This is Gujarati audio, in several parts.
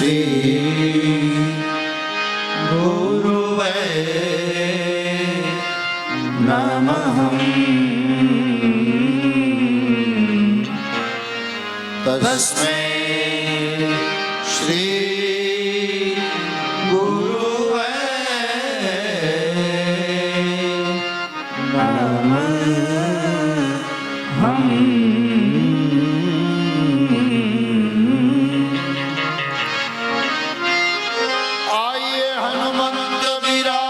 श्री गुरुवे नमः। तस्मै श्री गुरुवे नमः। आइए हनुमंत विराजिए,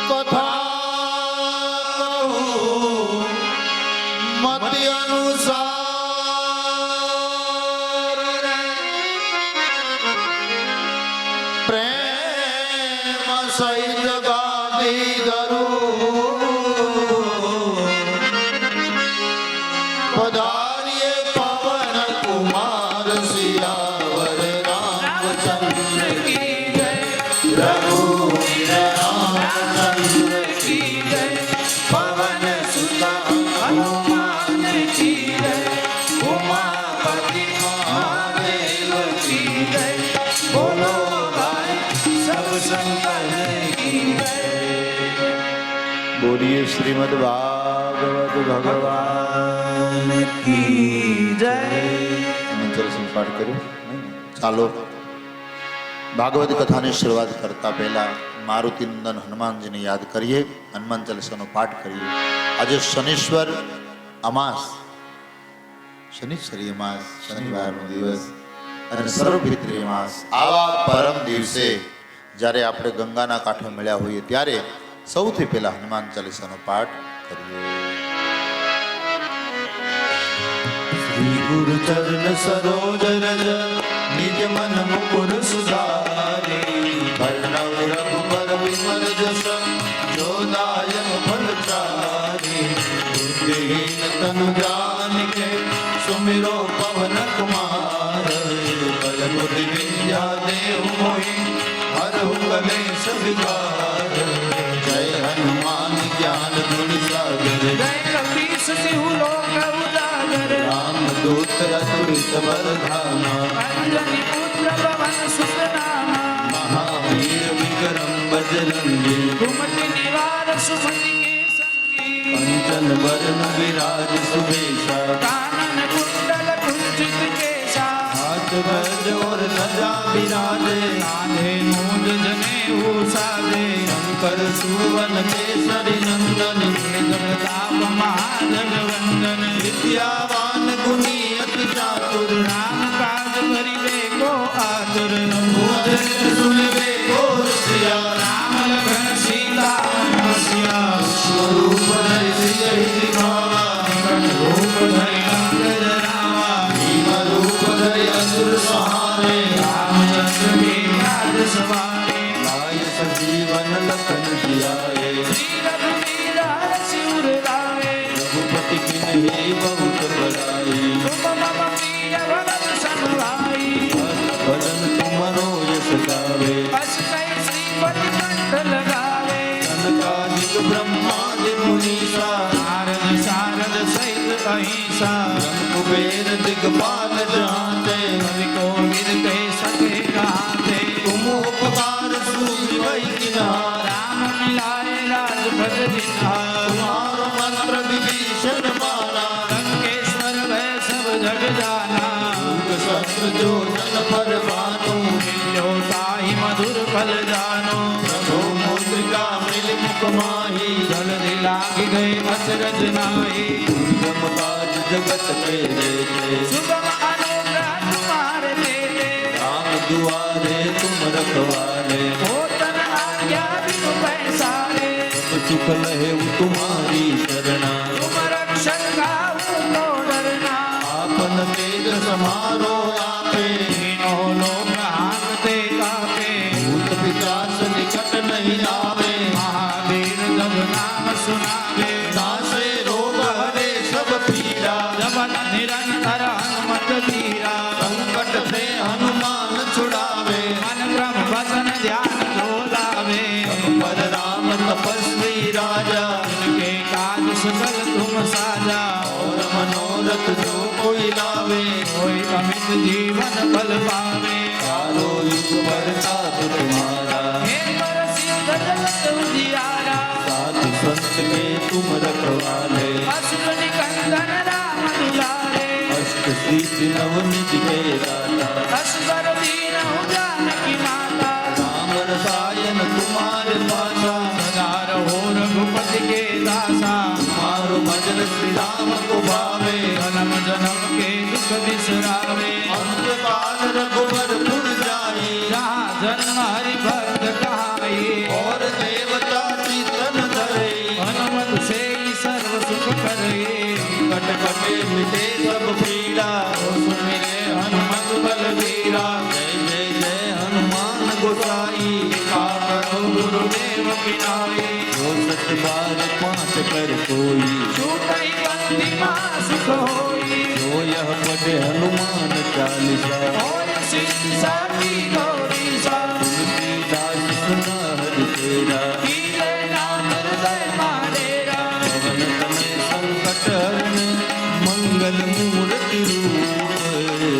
कथा कहूं मति अनुसार, प्रेम सहित गादी धरूं। पधारिए पवन कुमार सियावर रामचंद्र की जय। रघुवीर रामचंद्र की जय। पवन सुत हनुमान की जय। उमापति महादेव की जय। बोलो भाई सब संतन की जय। बोलिए श्रीमद् भागवत भगवान की जय। मंत्र से पाठ करो। ચાલો ભાગવત કથાની શરૂઆત કરતા પહેલા મારુતિ નંદન હનુમાનજીને યાદ કરીએ, હનુમાન ચાલીસાનો પાઠ કરીએ. આજે શનિશ્વર અમાસ, શનિશ્વરી અમાસ, શનિવારનો દિવસ અને સર્વપિતૃ અમાસ. આવા પરમ દિવસે જ્યારે આપણે ગંગાના કાંઠે મળ્યા હોઈએ ત્યારે સૌથી પહેલા હનુમાન ચાલીસાનો પાઠ કરીએ. श्री गुरु चरण सरोज रज निज मन मुकुर सुधारे। अर्णव रघुबर विमल जस जो दायक फल चारे। बुद्धिहीन तनु जानिके सुमिरो पवन कुमार। बल बुद्धि विद्या देहु मोहि हरहु कलेश विकार। जय हनुमान ज्ञान गुण सागर। जय कपीस तिहु लोक उजागर। रामदूत अतुलित बलधामा। अंजनी पुत्र पवन सुत नामा। महावीर विक्रम बजरंगी। कुमति निवार सुमति के संगी। कंचन वरण विराज सुबेशा। कानन कुंडल कुंचित केसा। हाथ गज और ध्वजा विराजे। कांधे मूंज जनेऊ साजे। शंकर सुवन केसरी नंदन। जगताप महाजगवंदन। विद्यावान गुणी अति चातुर। राम काज करिबे को आतुर। भूधर सुनबे को रसिया। राम लखन सीता बसिया। स्वरूप धरि सियहि दिखावा। रूप धरि लंक जरावा। भीम रूप धरि असुर सहारे। रामचंद्र के काज सवारे। लाय सजीवन लखन जियाए। श्री रघुवीर सिर लाए। रघुपति किन्हीं बहुत बड़ाई। तुम मम प्रिय भरत सम भाई। भजन तुमरो यश गावे। अस कहि श्रीपति कंठ लगावे। सनकादिक ब्रह्मादि मुनीसा। नारद सारद सहित अहिंसा। कुबेर दिगपाल जाते। कवि कोविद कहि सके गाते। तुम उपकार सूझबहि किन्हार। राम मिलाए राजपद दीन्हार। तुम्हारो मंत्र विभीषण माना। लंकेश्वर भय सब जग जाना। शस्त्र जो जन पर बानो। मिलो ताहि मधुर फल जानो। प्रभु मुद्रिका मिल मुख माही। जल्दी लागी गए अचरज नाहि। दुर्गम काज जगत के जेते। सुगम अनुग्रह तुम्हारे देते। राम दुआरे तुम रखवारे। होतन आज्ञा बिनु पैसारे। सब सुख लहे तुम्हारी शरणा। तुम रक्षक काहू को डरना। आपन तेज समारो आपे। तीनों लोक हांकते कापे। भूत पिशाच निकट नहीं आवे। महावीर जब नाम सुनावे। नासे रोग हरे सब पीरा। जपत निरंतर हनुमत वीरा। संकट से हनुमान छुड़ावे। मन क्रम भजन ध्यान जो लावे। पर राम तपस्वी राजा। उनके काज सकल આવે, કોઈ અમિત જીવન ફલ પાવે. ચાલો યુગ ભરતા तुम्हारा, હે પરશિવ જગત ઉજિયારા, साधु संत के तुम रखवाले, असुर निकंदन राम दुलारे, अष्ट सिद्धि नव निधि के दाता, असगर दीन जानकी माता, राम रसायन तुम्हारे पासा, सदा रहो रघुपति के दासा. मारो भजन श्री राम को भावे, जन्म जन्म के दुख बिसरावे, अंत काल रघुबर पुर जाए, जहाँ जन्म हरि भक्त कहाए. और देवता चितन धरे, हनुमत से ही सर्व सुख करे, कट कटे मिटे सब पीड़ा, सुमिरे हनुमत बलवीरा. जय जय जय हनुमान गोसाई, कृपा करो गुरुदेव की नाई, जो सत बार पाठ कर कोई, छूटई बंदी मां सुख होई. जो यह पढ़े हनुमान चालीसा, होय सिद्धि साखी गौरी सा, तुलसीदास सुना हरि तेरा, कीजे नाम हृदय माडेरा. पवन तनय संकट हरण, मंगल मूर्ति रूप,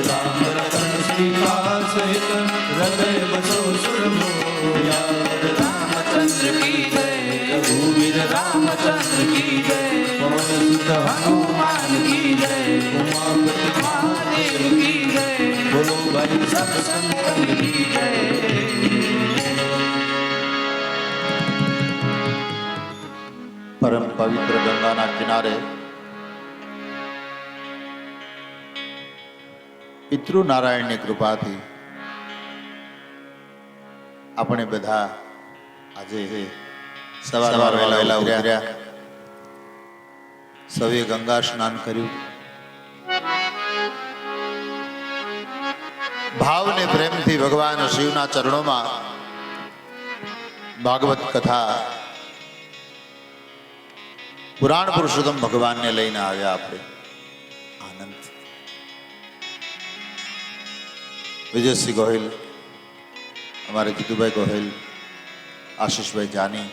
राम रतन सीता सहित हृदय बसो सुरमोया, रामचंद्र की जय, रघुवीर राम रामचंद्र की जय, पवन सुत हनुमान की जय, उमापति महादेव की जय, बोलो भाई सब संतन की जय. પરમ પવિત્ર ગંગાના કિનારે પિતૃ નારાયણની કૃપાથી આપણે બધા આજે સવાર વહેલા ઉતર્યા, સૌએ ગંગા સ્નાન કર્યું. ભાવને પ્રેમથી ભગવાન શિવના ચરણોમાં ભાગવત કથા પુરાણ પુરુષોત્તમ ભગવાનને લઈને આવ્યા આપણે આનંદ. વિજયસિંહ ગોહિલ, અમારે જીતુભાઈ ગોહિલ, આશીષભાઈ જાની,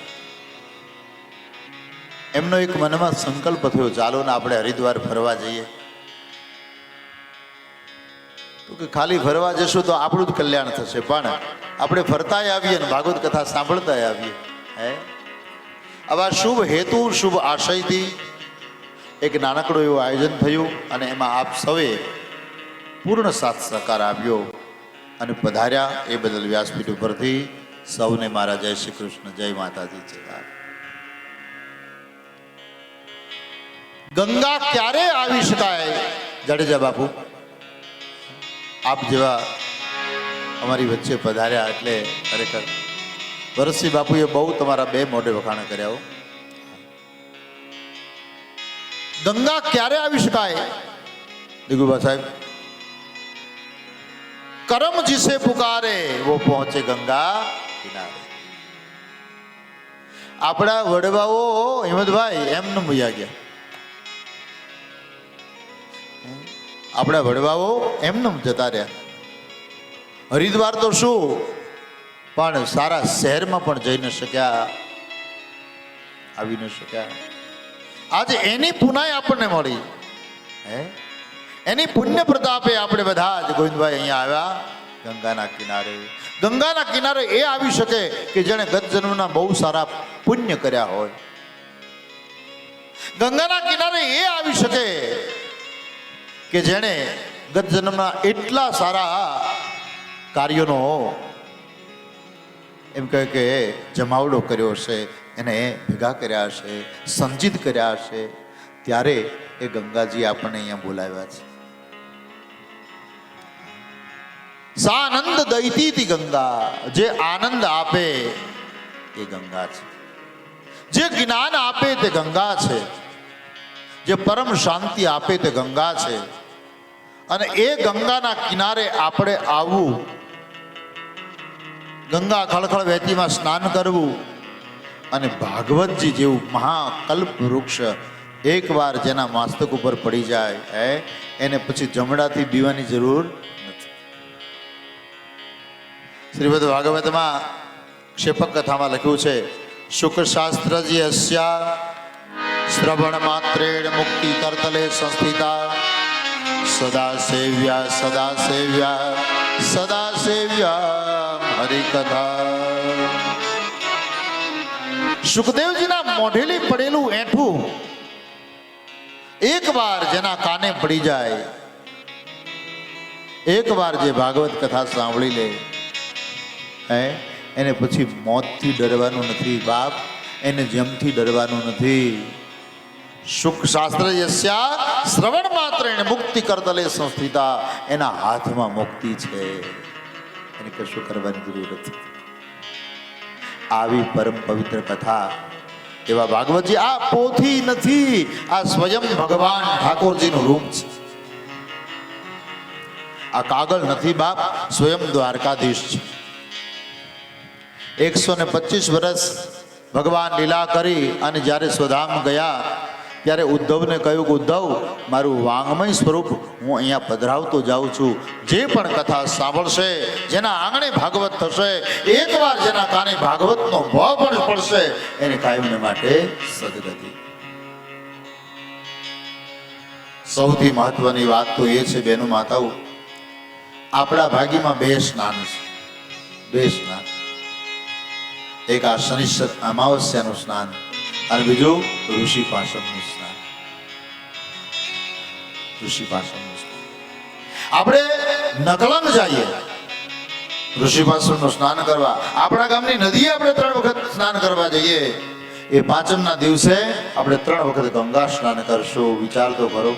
એમનો એક મનમાં સંકલ્પ થયો, ચાલો ને આપણે હરિદ્વાર ફરવા જઈએ. તો કે ખાલી ફરવા જશું તો આપણું જ કલ્યાણ થશે, પણ આપણે ફરતાય આવીએ ને ભાગવત કથા સાંભળતાય આવીએ. હે, આવા શુભ હેતુ શુભ આશયથી એક નાનકડું એવું આયોજન થયું અને એમાં આપ સૌએ પૂર્ણ સાથ સહકાર આપ્યો અને પધાર્યા. એ બદલ વ્યાસપીઠ ઉપરથી સૌને મારા જય શ્રી કૃષ્ણ, જય માતાજી છે. ગંગા ક્યારે આવી શકાય? જાડેજા બાપુ આપ જેવા અમારી વચ્ચે પધાર્યા એટલે ખરેખર વરસી બાપુએ બહુ તમારા બે મોઢે વખાણ કર્યા. ગંગા ક્યારે આવી શકાય? દિગુબા સાહેબ, કરમ जिसे पुकारे वो पहुंचे गंगा किनारे. આપણા વડવાઓ હિંમતભાઈ એમને મુયા ગયા, આપણા વડવાઓ એમને જતા રહ્યા. હરિદ્વાર તો શું, પણ સારા શહેરમાં પણ જઈ ન શક્યા, આવી ન શક્યા. આજે એની પુનાઈ આપણને મળી. હે, એની પુણ્ય પ્રતાપે આપણે બધા જ ગોવિંદભાઈ અહીંયા આવ્યા ગંગાના કિનારે. ગંગાના કિનારે એ આવી શકે કે જેણે ગત જન્મના બહુ સારા પુણ્ય કર્યા હોય. ગંગાના કિનારે એ આવી શકે કે જેણે ગત જન્મના એટલા સારા કાર્યોનો એમ કહે કે જમાવડો કર્યો હશે, એને ભેગા કર્યા હશે, સંચિત કર્યા હશે, ત્યારે એ ગંગાજી આપણને અહીંયા બોલાવ્યા છે. સાનંદ દૈતી ગંગા, જે આનંદ આપે એ ગંગા છે, જે જ્ઞાન આપે તે ગંગા છે, જે પરમ શાંતિ આપે તે ગંગા છે. અને એ ગંગાના કિનારે આપણે આવવું, ગંગા ખળખળ વહેતીમાં સ્નાન કરવું અને ભાગવતજી જેવું મહાકલ્પ વૃક્ષ એકવાર જેના મસ્તક ઉપર પડી જાય એને પછી જમડાથી પીવાની જરૂર નથી. શ્રીમદ ભાગવતમાં ક્ષેપક કથામાં લખ્યું છે, શુક્ર શાસ્ત્રજી અસ્યા શ્રવણ માત્રેણ મુક્તિ કરતલે સંસ્થિતા સદા સેવ્યા સદા સેવ્યા સદા સેવ્યા હરિકથા. સુખદેવજીના મોઢેલી પડેલું એઠું એક વાર જેના કાને પડી જાય, એક વાર જે ભાગવત કથા સાંભળી લે હે, એને પછી મોતથી ડરવાનું નથી બાપ, એને જમથી ડરવાનું નથી. સુખ શાસ્ત્ર યસ્યા શ્રવણ માત્ર એને મુક્તિ કરતલે સંસ્થિતા, એના હાથમાં મુક્તિ છે, એને કશું કરવાની જરૂર નથી. આવી પરમ પવિત્ર કથા એવા ભાગવતજી આ પોથી નથી, આ સ્વયં ભગવાન ઠાકોરજીનું રૂપ છે. આ કાગળ નથી બાપ, સ્વયં દ્વારકાધીશ છે. 125 વર્ષ ભગવાન લીલા કરી અને જ્યારે સ્વધામ ગયા ત્યારે ઉદ્ધવને કહ્યું કે ઉદ્ધવ, મારું વાંગમય સ્વરૂપ હું અહીંયા પધરાવતો જાઉં છું. જે પણ કથા સાંભળશે, જેના આંગણે ભાગવત થશે, એકવાર જેના કાને ભાગવતનો ભાવ પણ પડશે, એને કાયમને માટે સદગતિ. સૌથી મહત્વની વાત તો એ છે બહેનો માતાઓ, આપણા ભાગ્યમાં બે સ્નાન છે, બે સ્નાન. એક આ શનિ અમાવસ્યાનું સ્નાન અને બીજું ઋષિ પાશમનું સ્નાન. ઋષિ પાશમનું સ્નાન આપણે નકલંગ જઈએ ઋષિ પાશમનું સ્નાન કરવા. આપણા ગામની નદીએ આપણે 3 વખત સ્નાન કરવા જઈએ. એ પાંચમના દિવસે આપણે 3 વખત ગંગા સ્નાન કરશું. વિચાર તો કરો.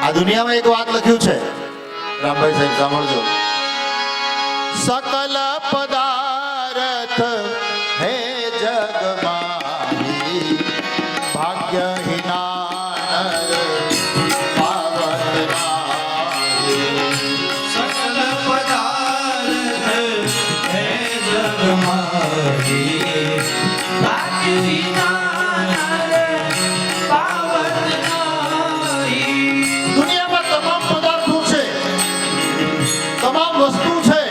આ દુનિયામાં એક વાત લખ્યું છે, રામભાઈ સાહેબ સાંભળજો. સકલ પદાર્થ હે જગમાહી, ભાગ્યહીના પાવનાહી. सकल पदार्थ है जगमाही, भाग्यहीना पावन नाहीं. દુનિયામાં તમામ પદાર્થો છે, તમામ વસ્તુ છે,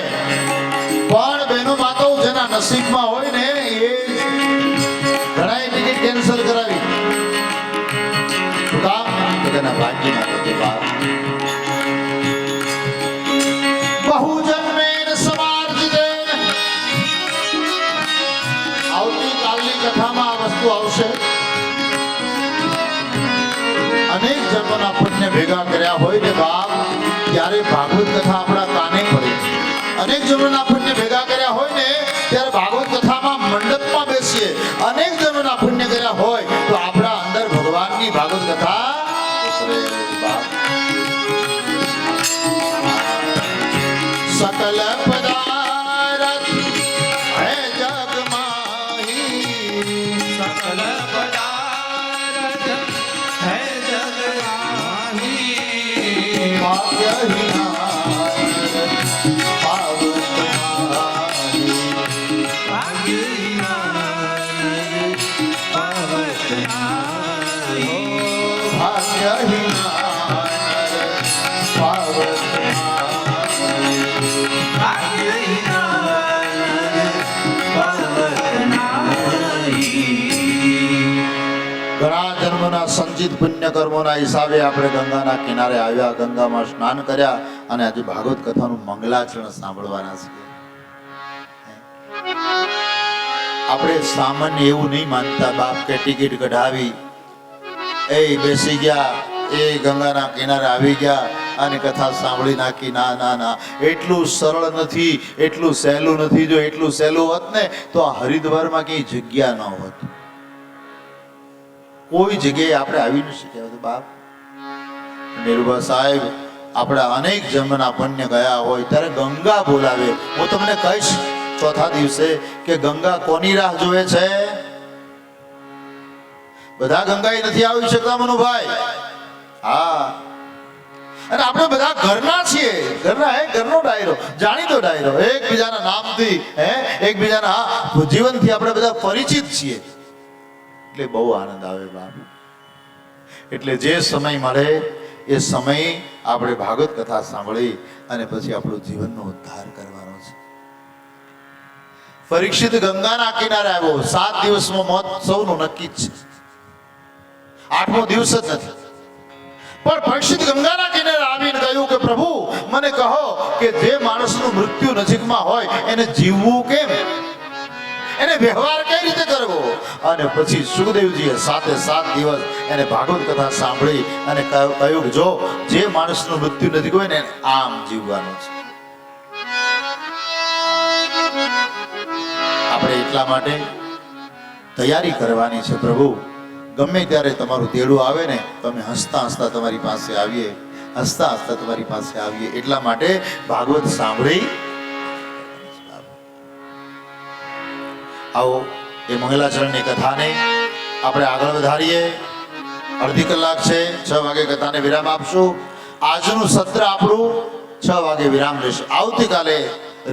પણ બહેનો માતાઓ જેના નસીબમાં હોય ને એ ઘણાએ ટિકિટ કેન્સલ કરાવી. શું કામ? તો તેના ભાગ્યમાં નથી બાપ. બહુ જન્મેન સમાર્જિતેન. આવતીકાલની કથામાં આ વસ્તુ આવશે. અનેક જન્મના પુણ્ય ભેગા કર્યા હોય ને બાપ, ત્યારે ભાગવત કથા આપણા કાને પડે. અનેક જન્મના પુણ્ય ભેગા કર્યા હોય ને ત્યારે ભાગવત કથામાં મંડપમાં બેસીએ. અનેક જન્મના પુણ્ય કર્યા હોય તો આપણા અંદર ભગવાનની ભાગવત કથા ઉતરે બાપ. સકલ પદાર્થ હે જગમાહી, सकल पदार्थ है जगमाही, ભાગ્યહીના પાવનાહી. भाग्यहीना पावन नाहीं. ભાગ્યહીના પાવનાહી. ઘણા જન્મના સંચિત પુણ્ય કર્મોના હિસાબે આપણે ગંગાના કિનારે આવ્યા, ગંગામાં સ્નાન કર્યા અને આજે ભાગવત કથાનું મંગલાચરણ સાંભળવાના છીએ. આપણે સામાન્ય એવું નહીં માનતા બાપ કે ટિકિટ કઢાવી, એ બેસી ગયા, એ ગંગાના કિનારે આવી ગયા અને કથા સાંભળી નાખી. ના ના ના, એટલું સરળ નથી, એટલું સહેલું નથી. જો એટલું સહેલું હોત ને તો આ હરિદ્વારમાં ક્યાંય જગ્યા ન હોત. કોઈ જગ્યાએ આપણે આવી ન શક્યા હતું બાપ. નિર્ભય સાહેબ આપણા અનેક જન્મના પુણ્ય ગયા હોય ત્યારે ગંગા બોલાવે. હું તમને કહીશ ચોથા દિવસે કે ગંગા કોની રાહ જોવે છે. બધા ગંગાએ નથી આવી શકતા મનુભાઈ. હા, અને આપણે બધા ઘરના છીએ, ઘરના ઘરનો ડાયરો, જાણીતો ડાયરો, એકબીજાના નામથી એકબીજાના જીવનથી આપણે બધા પરિચિત છીએ. એટલે બહુ આનંદ આવે બાપ. એટલે જે સમય મળે એ સમય આપણે ભાગવત કથા સાંભળી અને પછી આપણું જીવનનો ઉદ્ધાર કરવાનો છે. પરીક્ષિત ગંગાના કિનારે આવ્યો. 7 દિવસમાં મહોત્સવનું નક્કી જ છે, 8મો દિવસ જ નથી. પણ પરીક્ષિત ગંગાના કિનારે આવીને કહ્યું કે પ્રભુ મને કહો કે જે માણસનું મૃત્યુ નજીકમાં હોય એને જીવવું કેમ, એને વ્યવહાર કઈ રીતે કરવો. અને પછી સુખદેવજીએ 7 દિવસ એને ભાગવત કથા સાંભળી અને કહ્યું કે જો જે માણસનું મૃત્યુ નજીક હોય ને એને આમ જીવવાનું છે. આપણે એટલા માટે તૈયારી કરવાની છે પ્રભુ. ગમે ત્યારે તમારું તેડું આવે ને તો અમે હસતા હસતા તમારી પાસે આવીએ, હસતા હસતા તમારી પાસે આવીએ. એટલા માટે ભાગવત સાંભળી આવો. એ મંગલાચરણની કથાને આપણે આગળ વધારીએ. અડધી કલાક છે, 6 વાગે કથાને વિરામ આપશું. આજનું સત્ર આપણું 6 વાગે વિરામ લેશે. આવતીકાલે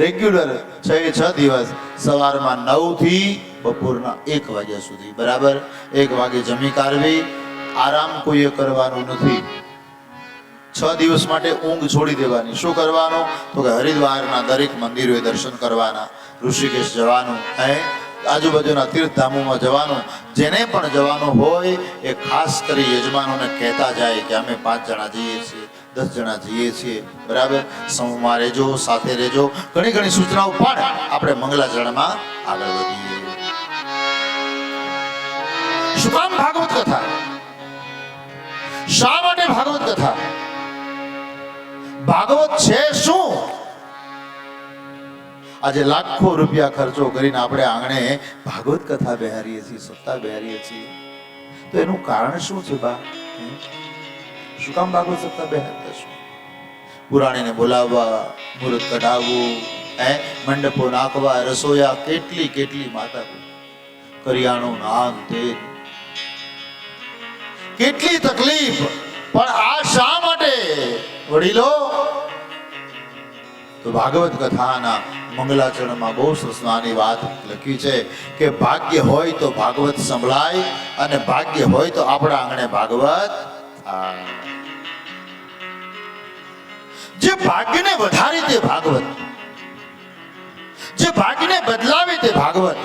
રેગ્યુલર 6 દિવસ સવારમાં 9 થી બપોરના 1 વાગ્યા સુધી, બરાબર. 1 વાગે જમી કાઢવી, આરામ કોઈએ કરવાનું નથી. 6 દિવસ માટે ઊંઘ છોડી દેવાની. શું કરવાનું તો કે હરિદ્વારના દરેક મંદિરોએ દર્શન કરવાના, ઋષિકેશ જવાનું, આજુબાજુના તીર્થધામોમાં જવાનું. જેને પણ જવાનું હોય એ ખાસ કરી યજમાનોને કહેતા જાય કે અમે 5 જણા જઈએ છીએ, 10 જણા જઈએ છીએ, બરાબર. સમૂહમાં રહેજો, સાથે રહેજો. ઘણી સૂચનાઓ પણ આપણે મંગલાચરણમાં આગળ વધીએ. શું કામ ભાગવત કથા? શા માટે ભાગવત કથા? ભાગવત છે શું? આજે લાખો રૂપિયા ખર્ચો કરીને આપણે આંગણે ભાગવત કથા બેહારીએ છીએ, સપ્તાહ બેહારીએ છીએ. તો એનું કારણ શું છે બા? શું કામ ભાગવત સપ્તાહ બેહારતા છું? પુરાણીને બોલાવવા, મુહૂર્ત કઢાવવું, મંડપો નાખવા, રસોયા, કેટલી માતા, કરિયાણું, નાન, તેલ, કેટલી તકલીફ. પણ આ શા માટે વડીલો? તો ભાગવત કથાના મંગલાચરણમાં બહુ સરસ નાની વાત લખી છે કે ભાગ્ય હોય તો ભાગવત સંભળાય અને ભાગ્ય હોય તો આપણા આંગણે ભાગવત. જે ભાગ્યને વધારે તે ભાગવત, જે ભાગ્યને બદલાવે તે ભાગવત,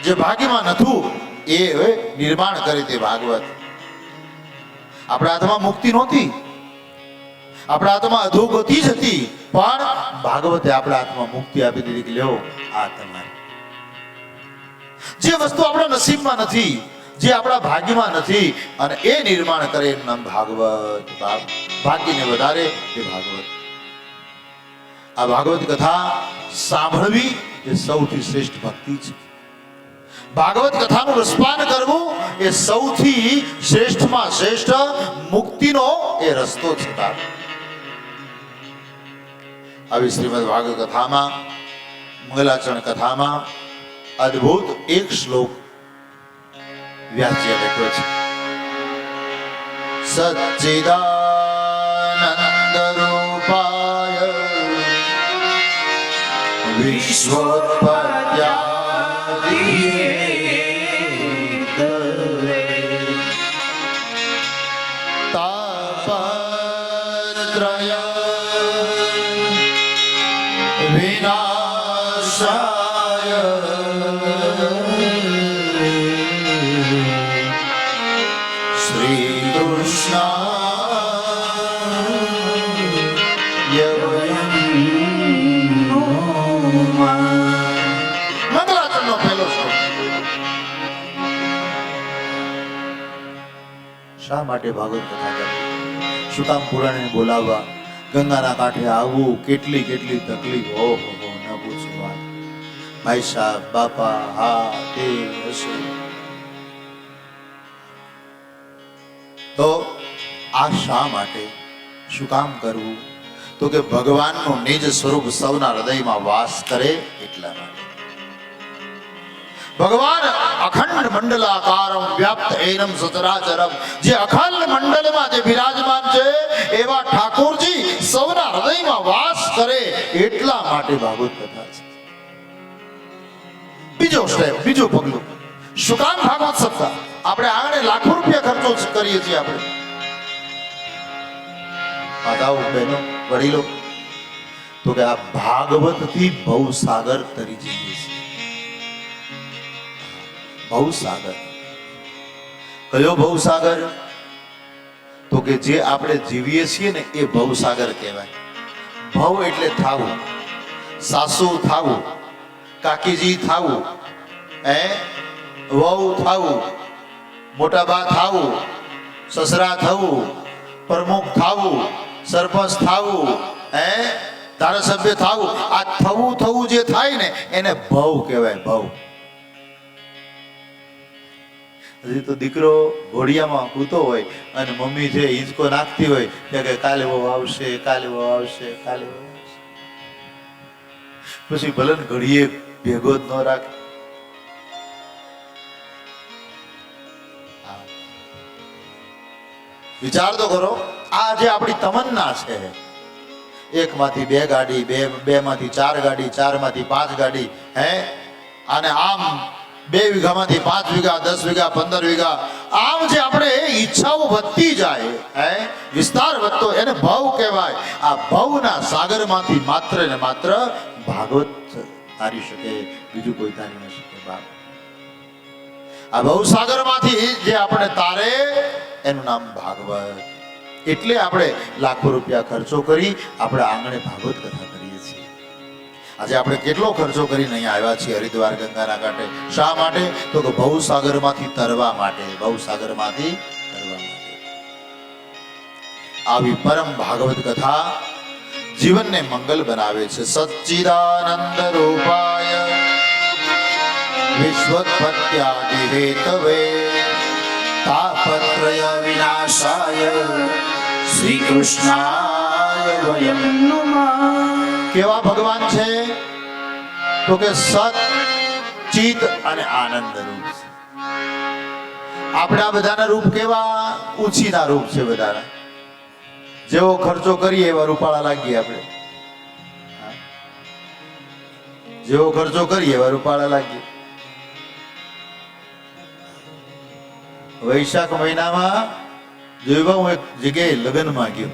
જે ભાગ્યમાં નથું એ નિર્માણ કરે તે ભાગવત. આપણા હાથમાં મુક્તિ નહોતી, આપણા હાથમાં અધોગતિ જ હતી, પણ ભાગવતે આપણા હાથમાં મુક્તિ આપી દીધી કે લ્યો આ તમારી. જે વસ્તુ આપણા નસીબમાં નથી, જે આપણા ભાગ્યમાં નથી, અને એ નિર્માણ કરે એનું નામ ભાગવત. ભાગ્યને વધારે તે ભાગવત. આ ભાગવત કથા સાંભળવી એ સૌથી શ્રેષ્ઠ ભક્તિ છે. ભાગવત કથાનું રસપાન કરવું એ સૌથી શ્રેષ્ઠમાં શ્રેષ્ઠ મુક્તિનો એ રસ્તો છે. આવી શ્રીમદ ભાગવત કથામાં, મંગલાચરણ કથામાં અદ્ભુત એક શ્લોક વ્યાસજીએ લખ્યો છે. સચ્ચિદાનંદ રૂપાય વિશ્વોત્પત્યાદિ તાપત્રય વિનાશાય શ્રી કૃષ્ણાય મંગલાચરણનો પહેલો શ્લોક. શા માટે ભાગવત કથા કરવી? શું કામ પુરાણીને બોલાવવા, ગંગાના કાંઠે આવવું? કેટલી તકલીફ. હો ન પૂછો વાત. ભાઈ સાહેબ, બાપા, હા તે હશે. તો આ શા માટે? શું કામ કરવું? તો કે ભગવાનનું નિજ સ્વરૂપ સૌના હૃદયમાં વાસ કરે એટલા માટે. ભગવાન અખંડ મંડલાકારમ વ્યાપ્ત એનમ સચરાચરમ, જે અખંડ મંડળમાં જે બિરાજમાન છે એવા ઠાકોરજી સૌના હૃદયમાં વાસ કરે એટલા માટે ભાગવત કથા છે. બીજો સ્ટેપ, બીજું પગલું. શું કામ ભાગવત સપ્તાહ? આપણે આંગણે લાખો રૂપિયા ખર્ચો કરીએ છીએ. આપણે માતાઓ, બહેનો, વડીલો, તો કે આ ભાગવત થી ભવસાગર તરી જઈએ છીએ. ભવસાગર કયો ભવસાગર? તો કે જે આપણે જીવીએ છીએ ને એ ભવસાગર કહેવાય. ભવ એટલે થાવું, સાસુ થાવું, કાકીજી થાવું, વહુ થાવું, મોટા બા થાવું, સસરા થવું, પ્રમુખ થાવું, સરપંચ થાવું, ધારાસભ્ય થાવું. આ થવું થવું જે થાય ને એને ભવ કહેવાય. ભવ. હજી તો દીકરો ઘોડિયામાં કૂતો હોય અને મમ્મી જે હિંચકો નાખતી હોય કે કાલે બહુ આવશે, કાલે બહુ આવશે, કાલે બહુ આવશે. પછી ભલે ઘડીએ ભેગો જ ન રાખે. વિચાર તો કરો, આ જે આપણી તમન્ના છે, એક માંથી બે ગાડી, બે માંથી ચાર ગાડી, ચાર માંથી પાંચ ગાડી, અને આમ 2 વીઘામાંથી 5 વીઘા, 10 વીઘા, 15 વીઘા, આમ જે આપણે ઈચ્છાઓ વધતી જાય, વિસ્તાર વધતો, એને ભવ કહેવાય. આ ભવના સાગરમાંથી માત્ર ને માત્ર ભાગવત તારી શકે, બીજું કોઈ તારી ન શકે. આ ભવસાગરમાંથી જે આપણે તારે એનું નામ ભાગવત. એટલે આપણે લાખો રૂપિયા ખર્ચો કરી આપણે આંગણે ભાગવત કથા કરીએ છીએ. આજે આપણે કેટલો ખર્ચો કરીને અહીંયા આવ્યા છીએ હરિદ્વાર ગંગાના ઘાટે. શા માટે? તો કે ભવસાગરમાંથી તરવા માટે. ભવસાગરમાંથી તરવા માટે. આવી પરમ ભાગવત કથા જીવનને મંગલ બનાવે છે. સચ્ચિદાનંદ રૂપાય વિશ્વોત્પત્યાદિ હેતવે તાપત્રય વિનાશાય શ્રી કૃષ્ણાય વયમ નમઃ. કેવા ભગવાન છે? તો કે સત, ચિત અને આનંદ રૂપ છે. આપણા બધાના રૂપ કેવા? ઉછીના રૂપ છે બધાના. જેવો ખર્ચો કરીએ એવા રૂપાળા લાગીએ આપણે. જેવો ખર્ચો કરીએ એવા રૂપાળા લાગીએ. વૈશાખ મહિનામાં જોયું, હું એક જગ્યાએ લગ્નમાં ગયો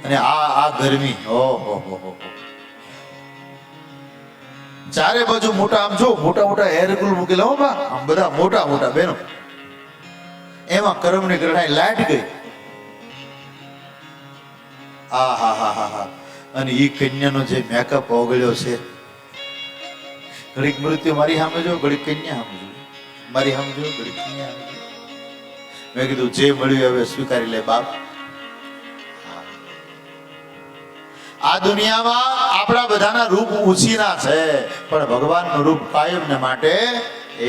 અને આ ગરમી, ઓહો, ચારે બાજુ મોટા, આમ જો મોટા મોટા એરકુલ મૂકેલા હો બા, આમ બધા મોટા મોટા બેનો, એમાં કરમની કરણાઈ લાઈટ ગઈ. આ અને ઈ કન્યાનો જે મેકઅપ ઓગળ્યો છે, ઘડીક મૃત્યુ મારી સામે જો, ઘડીક કન્યા સામે જો, મારી સામે જો, ઘડીક કન્યા સામે જો. મેં કીધું જે મળ્યું હવે સ્વીકારી લે બાપ. આ દુનિયામાં આપણા બધાના રૂપ ઉછીના છે, પણ ભગવાનનું રૂપ કાયમ ને માટે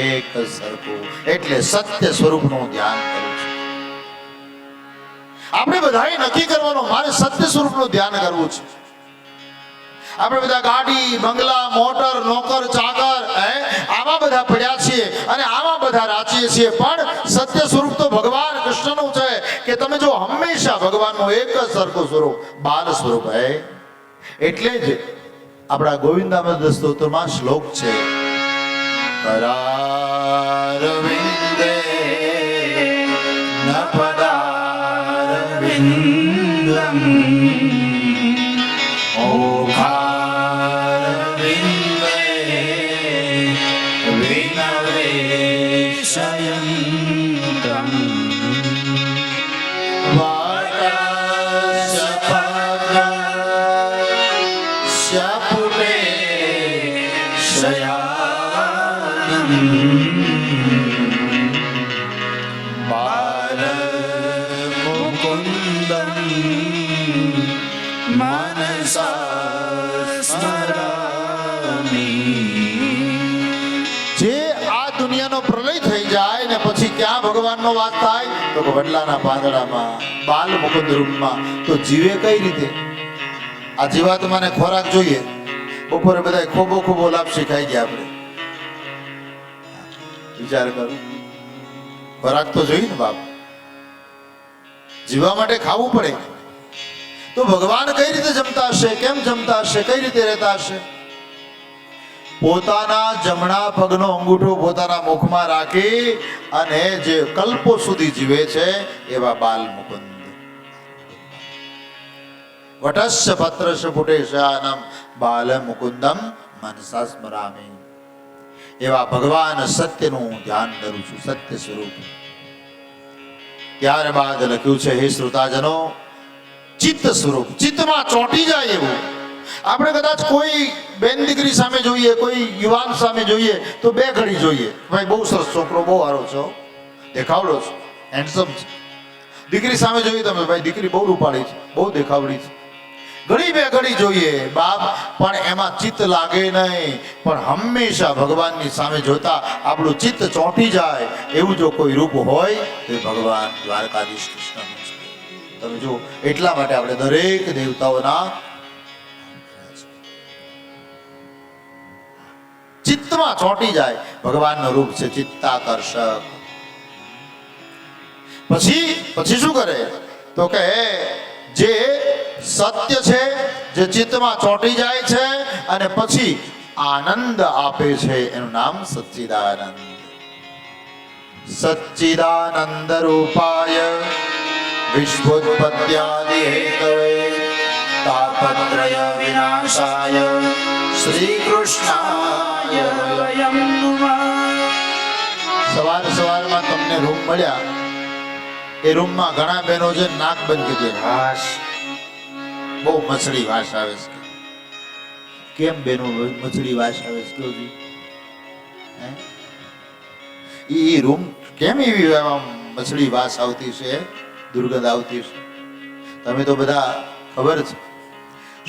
એક જ સરખું. એટલે સત્ય સ્વરૂપનું ધ્યાન કરવું છે. આપણે બધાએ નક્કી કરવાનું, મારે સત્ય સ્વરૂપનું ધ્યાન કરવું છે. આપણે બધા ગાડી, બંગલા, મોટર, નોકર, ચાકર, આમાં બધા પડ્યા છીએ અને આમાં બધા રાચીએ છીએ, પણ સત્ય સ્વરૂપ તો ભગવાન કૃષ્ણનું છે. કે તમે જો હંમેશા ભગવાનનું એક જ સરખું સ્વરૂપ, બાલ સ્વરૂપ હે. એટલે જ આપણા ગોવિંદામૃત સ્તોત્રમાં શ્લોક છે, કરારવિંદે ન પદારવિંદમ મોખારવિંદે વિનવેશયંતમ ક્યાં ભગવાનનો વાસ થાય? તો વડલાના પાંદડામાં, બાલ મુકુંદ રૂપમાં. તો જીવે કઈ રીતે? આ જીવાત્માને ખોરાક જોઈએ. બપોરે બધા ખોબો ખોબો લાપસી ખાઈ ગયા આપણે. વિચાર કરો, ખોરાક તો જોઈએ ને બાપ. જીવવા માટે ખાવું પડે. તો ભગવાન કઈ રીતે જમતા હશે? કેમ જમતા હશે? કઈ રીતે રહેતા હશે? પોતાના જમણા પગનો અંગૂઠો પોતાના મુખમાં રાખી અને જે કલ્પો સુધી જીવે છે એવા બાલ મુકુંદ. વટસ્ય પત્રસ્ય પુટેશાનમ બાલ મુકુંદમ મનસા સ્મરામી. એવા ભગવાન સત્યનું ધ્યાન કરું છું, સત્ય સ્વરૂપ. ત્યારબાદ લખ્યું છે, હે શ્રોતાજનો, ચિત્ત સ્વરૂપ, ચિત્તમાં ચોંટી જાય એવું. આપણે કદાચ કોઈ બેન દીકરી સામે જોઈએ, કોઈ યુવાન સામે જોઈએ તો બે ઘડી જોઈએ, ભાઈ બહુ સરસ છોકરો, બહુ સારો છો, દેખાવડો છે, હેન્ડસમ છે. દીકરી સામે જોઈએ તમે, ભાઈ દીકરી બહુ રૂપાળી છે, બહુ દેખાવડી છે, ઘડી બે ઘડી જોઈએ બાપ, પણ એમાં ચિત્ત લાગે નહીં. પણ હંમેશા ભગવાનની સામે જોતા આપણું ચિત્ત ચોંટી જાય એવું જો કોઈ રૂપ હોય તો એ ભગવાન દ્વારકાધીશ કૃષ્ણનું છે. તમે જો, એટલા માટે આપણે દરેક દેવતાઓના ચિત્તમાં ચોંટી જાય ભગવાનનું રૂપ છે ચિત્તાકર્ષક. પછી શું કરે તો કે જે સત્ય છે, જે ચિત્તમાં ચોંટી જાય છે અને પછી આનંદ આપે છે, એનું નામ સચ્ચિદાનંદ. સચ્ચિદાનંદ રૂપાય વિશ્વોત્પત્યાદિ હેતવે તાપત્રય વિનાશાય શ્રી કૃષ્ણાય વયમ નુમઃ. સવારમાં તમને રૂમ મળ્યા, એ રૂમમાં ઘણા બહેનો છે, નાક બંધ કરી દે, હાશ, બહુ મછડી વાસ આવે છે. કેમ બેનો મછડી વાસ આવે છે? કેવું ઈ રૂમ કેમ એવી મછડી વાસ આવતી છે, દુર્ગંધ આવતી છે? તમે તો બધા ખબર છે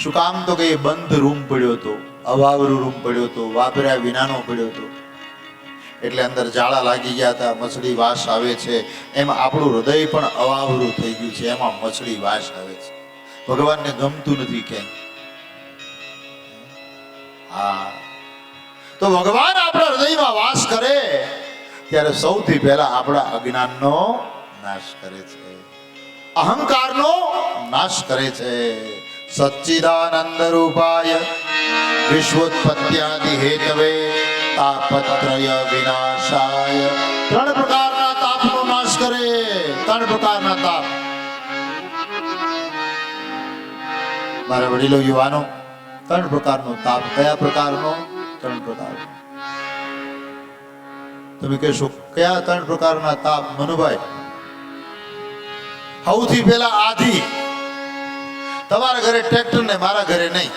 શું કામ? તો કે બંધ રૂમ પડ્યો હતો, અવાવરું રૂમ પડ્યો હતો, વાપર્યા વિનાનો પડ્યો હતો, એટલે અંદર જાળા લાગી ગયા હતા, મછડી વાસ આવે છે. એમાં આપણું હૃદય પણ અવાવરું થઈ ગયું છે, એમાં મછડી વાસ આવે છે. ભગવાનને ગમતું નથી કેમ? હા, તો ભગવાન આપણા હૃદયમાં વાસ કરે ત્યારે સૌથી પહેલા આપણા અજ્ઞાનનો નાશ કરે છે, અહંકારનો નાશ કરે છે. સચ્ચિદાનંદ રૂપાય વિશ્વોત્પત્યાદિ હેતવે તાપત્રય વિનાશાય. ત્રણ પ્રકારના તાપનો નાશ કરે. ત્રણ પ્રકારના તાપ. મારા વડીલો, યુવાનો, ત્રણ પ્રકારનો તાપ. કયા પ્રકારનો? ત્રણ પ્રકારનો. તમે કહેશો કયા ત્રણ પ્રકારના તાપ મનુભાઈ? સૌથી પહેલા આધિ. તમારા ઘરે ટ્રેક્ટર ને મારા ઘરે નહીં,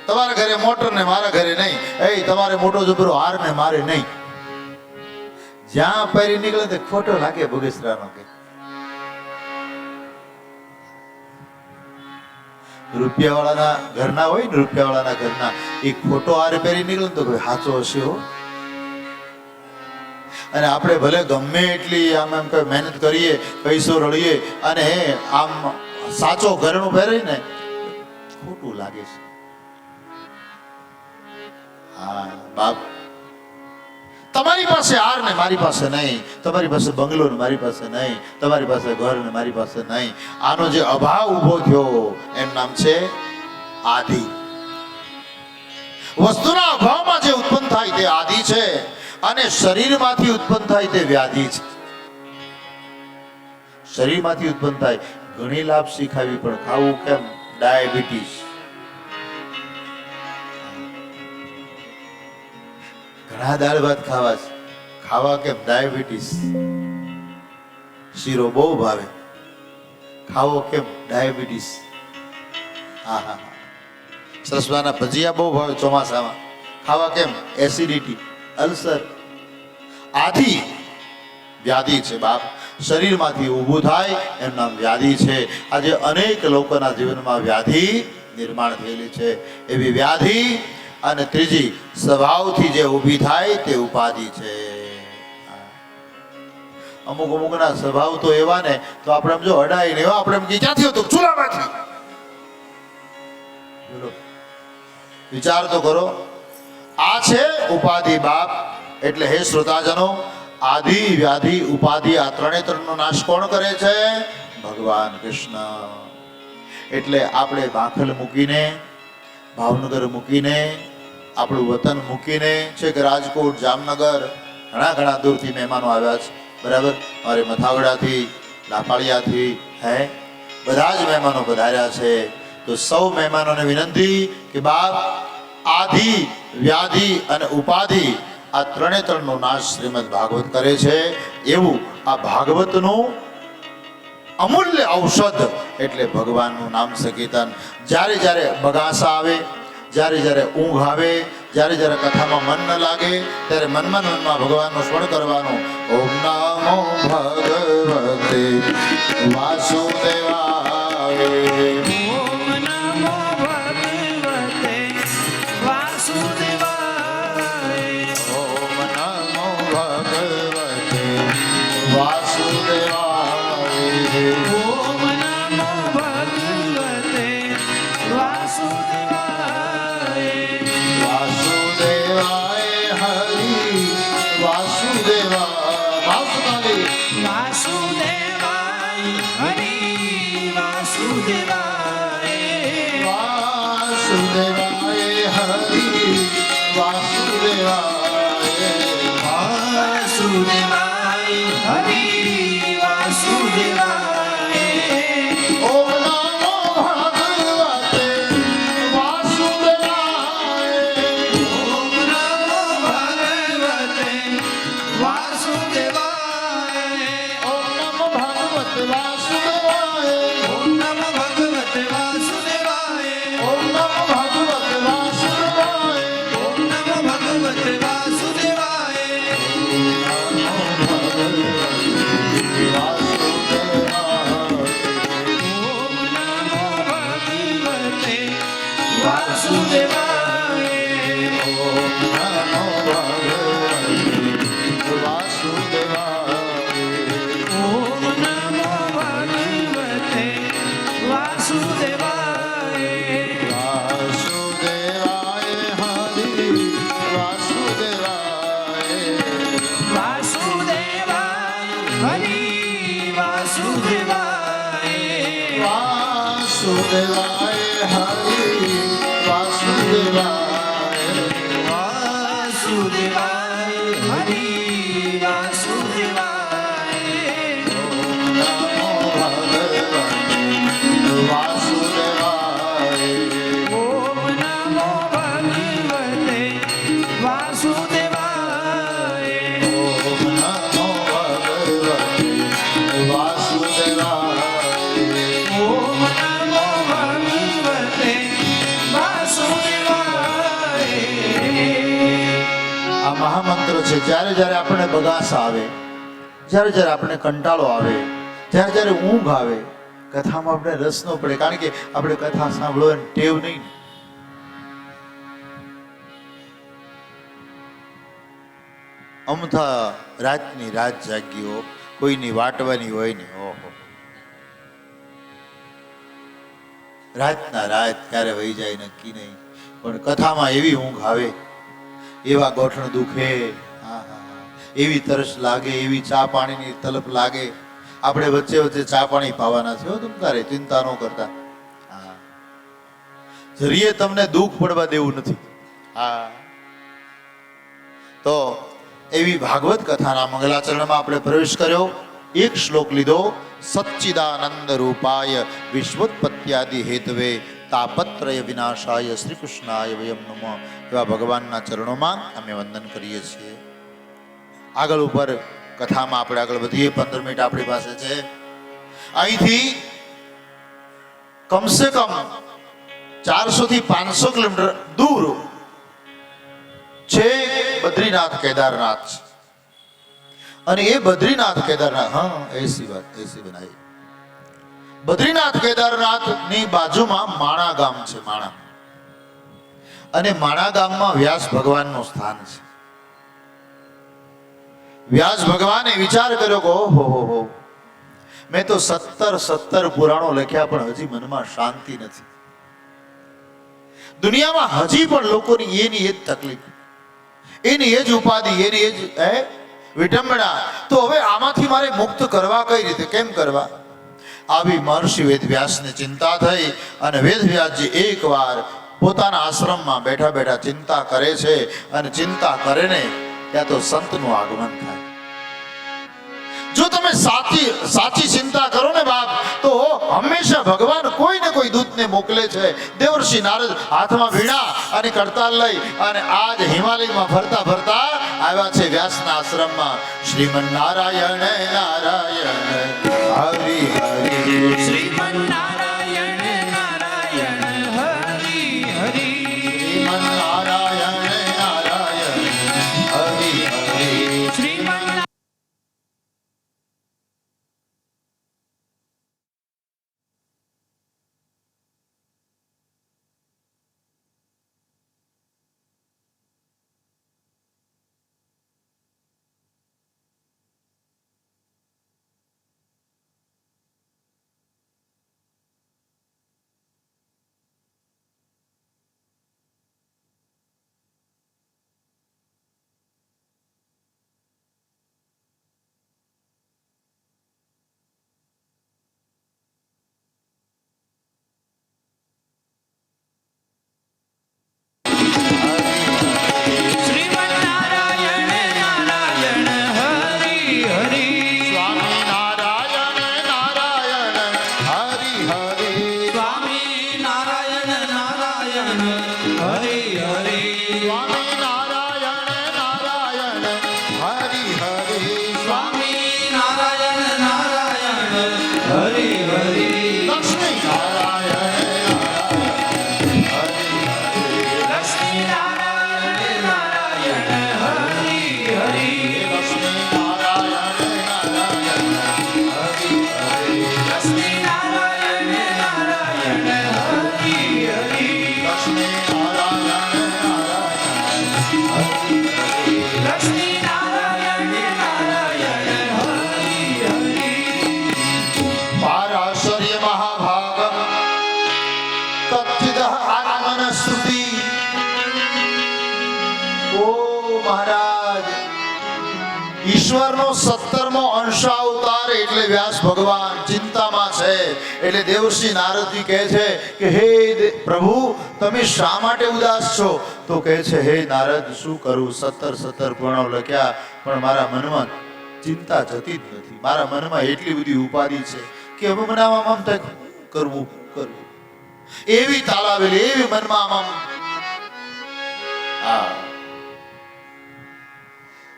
તમારા ઘરે મોટર ને મારા ઘરે નહીં, એ તમારે મોટો જબરો હાર ને મારે નહીં. જ્યાં પહેરી નીકળે તે ખોટો લાગે ભોગેસરાનો. કે રૂપિયા વાળાના ઘરના હોય ને, રૂપિયા વાળાના ઘરના એ ખોટો હાર પહેરી નીકળે તો કોઈ સાચો હશે હો. અને આપણે ભલે ગમે એટલી આમ એમ કઈ મહેનત કરીએ, પૈસો રળીએ અને આમ સાચો ઘરનું પહેરી ને ખોટું લાગે છે. હા બાપ, તમારી પાસે હાર ને મારી પાસે નહીં, તમારી પાસે બંગલો ને મારી પાસે નહીં, તમારી પાસે ઘર ને મારી પાસે નહીં. આનો જે અભાવ ઉભો થયો એનું નામ છે આદિ. વસ્તુના અભાવમાં જે ઉત્પન્ન થાય તે આદિ છે, અને શરીરમાંથી ઉત્પન્ન થાય તે વ્યાધિ છે. શરીરમાંથી ઉત્પન્ન થાય ઘણી લાભ શીખાવી, પણ ખાવું કેમ? ડાયાબિટીસ. ઘણા દાળ ભાત ખાવા છે, ખાવા કેમ? ડાયાબિટીસ. શીરો બહુ ભાવે, ખાવો કેમ? ડાયાબિટીસ. હા હા હા. સરસવાના ભજીયા બહુ ભાવે ચોમાસામાં, ખાવા કેમ? Acidity, ulcer. આદિ વ્યાધિ છે બાપ. શરીરમાંથી ઊભું થાય એનું નામ વ્યાધિ છે. આજે અનેક લોકોના જીવનમાં વ્યાધિ નિર્માણ થયેલી છે. એવી વ્યાધિ. અને ત્રીજી, સ્વભાવથી જે ઊભી થાય તે ઉપાધિ છે. અમુકના સ્વભાવ તો એવા ને, તો આપણે જો અડાઈ ને એવા આપણે એમ ક્યાંથી હતું? ચૂલામાંથી. બોલો, વિચાર તો કરો. આ છે ઉપાધિ બાપ. એટલે હે શ્રોતાજનો, આદિ, વ્યાધિ, ઉપાધિ, આ ત્રણનો નાશ કોણ કરે છે? ભગવાન કૃષ્ણ. એટલે આપણે બાંખલ મૂકીને, ભાવનગર મૂકીને, આપણું વતન મૂકીને છે કે રાજકોટ, જામનગર, ઘણા દૂરથી મહેમાનો આવ્યા છે, બરાબર? મારે મથાવડાથી, લાપાળિયાથી, બધા જ મહેમાનો પધાર્યા છે. તો સૌ મહેમાનોને વિનંતી કે બાપ આધિ વ્યાધિ અને ઉપાધિ આ ત્રણનો નાશ શ્રીમદ ભાગવત કરે છે. એવું આ ભાગવતનું અમૂલ્ય ઔષધ એટલે ભગવાનનું નામ સંકીર્તન. જ્યારે જ્યારે બગાસા આવે, જ્યારે જ્યારે ઊંઘ આવે, જ્યારે જ્યારે કથામાં મન ન લાગે ત્યારે મનમાં ભગવાનનું સ્મરણ કરવાનું. ઓમ નમો ભગવતે વાસુદેવાય. ઓમ નમો ભગવતે વાસુદેવાય. ઓમ નમો ભગવતે વાસુદેવાય. ઓમ નમો ભગવતે વાસુદેવાય. વાસુદેવાય હરિ વાસુદેવાય. વાસુદેવાય હરિ વાસુદેવાય. વાસુદેવાય હરિ વાસુદેવાય. વાસુદેવાય હરિ વાસુદેવાય. ઓમ નમો ભગવતે વાસુદેવાય. ઓમ નમો ભગવતે વાસુદેવાય. ઓમ નમો ભગવતે વાસુદેવાય. ઓમ નમો ભગવતે વાસુદેવાય. ઓમ નમો ભગવતે વાસુદેવાય. ઓમ નમો ભગવતે વાસુદેવાય. ઓમ નમો ભગવતે વાસુદેવાય. ઓમ નમો ભગવતે વાસુદેવાય. વાસુદેવાય હરિ વાસુદેવાય. વાસુદેવાય હરિ વાસુદેવાય. વાસુદેવાય હરિ વાસુદેવાય. ઓમ નમો ભગવતે વાસુદેવાય. ઓમ નમો ભગવતે વાસુદેવાય. આ મહામંત્ર છે. જ્યારે જ્યારે આપણે બગાસા આવે, જ્યારે જ્યારે આપણે કંટાળો આવે, જ્યારે જ્યારે ઊંઘ આવે, કથામાં આપણે રસ ન પડે, કારણ કે આપણે કથા સાંભળવાની ટેવ નહીં. અમથા રાતની રાત જાગીઓ, કોઈની વાટવાની હોય ને, ઓહો, રાતના રાત ક્યારે વહી જાય નક્કી નહીં. પણ કથામાં એવી ઊંઘ આવે, એવા ગોઠણ દુખે, એવી તરસ લાગે, એવી ચા પાણીની તલપ લાગે. આપણે વચ્ચે વચ્ચે ચા પાણી પાવાના છે, તમ તારે ચિંતા ન કરતા. હા, જરીએ તમને દુઃખ પડવા દેવું નથી. હા, તો એવી ભાગવત કથાના મંગલાચરણમાં આપણે પ્રવેશ કર્યો. એક શ્લોક લીધો. સચ્ચિદાનંદ રૂપાય વિશ્વોત્પત્યાદિ હેતવે તાપત્રય વિનાશાય શ્રી કૃષ્ણાય વયમ નમઃ. એવા ભગવાનના ચરણોમાં અમે વંદન કરીએ છીએ. આગળ ઉપર કથામાં આપણે આગળ વધીએ. 15 મિનિટ આપણી પાસે છે. અહીંથી કમસે કમ 400 થી 500 કિલોમીટર દૂર છે બદ્રીનાથ કેદારનાથ. અને એ બદ્રીનાથ કેદારનાથ, હા એસી બનાવી. બદ્રીનાથ કેદારનાથ ની બાજુમાં માણા ગામ છે. માણા, અને માણા ગામમાં વ્યાસ ભગવાનનું સ્થાન છે. વ્યાસ ભગવાને વિચાર કર્યો કે ઓહો, મેં તો 17 પુરાણો લખ્યા પણ હજી મનમાં શાંતિ નથી. દુનિયામાં હજી પણ લોકોની એની એ જ તકલીફ, એની એ જ ઉપાધિ, એની એ જ વિડંબણા. તો હવે આમાંથી મારે મુક્ત કરવા કઈ રીતે, કેમ કરવા? આવી મહર્ષિ વેદવ્યાસને ચિંતા થઈ. અને વેદવ્યાસજી એકવાર પોતાના આશ્રમમાં બેઠા બેઠા ચિંતા કરે છે. અને ચિંતા કરે ને ત્યાં તો સંતનું આગમન થાય. જો તમે સાચી ચિંતા કરો ને બાપ, તો હંમેશા ભગવાન કોઈ ને કોઈ દૂત દૂતને મોકલે છે. દેવર્ષિ નારદ હાથમાં વીણા અને કરતાલ લઈ અને આજ હિમાલયમાં ફરતા ફરતા આવ્યા છે વ્યાસના આશ્રમમાં. શ્રીમન નારાયણ નારાયણ હરિ હરિ. શ્રીમન નારાયણ નારાયણ હરિ હરિ. શ્રીમન નારાયણ નારાયણ હરિ હરિ. શ્રીમન શ્રીમન નારાયણ નારાયણ હરિ હરિ. સ્વામી નારાયણ નારાયણ હરિ હરિ. સ્વામી નારાયણ નારાયણ હરિ હરિ. સ્વામી નારાયણ નારાયણ હરિ હરિ. સ્વામી નારાયણ નારાયણ હરિ હરિ. લક્ષ્મી નારાયણ નારાયણ હરિ હરિ. લક્ષ્મી નારાયણ નારાયણ હરિ હરિ. લક્ષ્મી નારાયણ નારાયણ હરિ હરિ. લક્ષ્મી નારાયણ નારાયણ હરિ હરિ. લક્ષ્મી નારાયણ નારાયણ હરિ હરિ. લક્ષ્મી નારાયણ નારાયણ હરિ હરિ. પારાશર્ય મહાભાગમ કથિત આત્મનસ્તુતિ. ઓ મહારાજ, ઈશ્વરનો 17મો અંશાવતાર એટલે વ્યાસ ભગવાન ચિંતામાં છે. એટલે દેવર્ષિ નારદજી કહે છે કે હે પ્રભુ, તમે શા માટે ઉદાસ છો? તો કહે છે, હે નારદ, શું કરું? 17 પ્રણવ લખ્યા, પણ મારા મનમાં ચિંતા જતી જ નથી. મારા મનમાં એટલી બધી ઉપાધિ છે કે હવે મને આમ થાય કરવું. એવી તાલાવેલી, એવી મનમાં આમ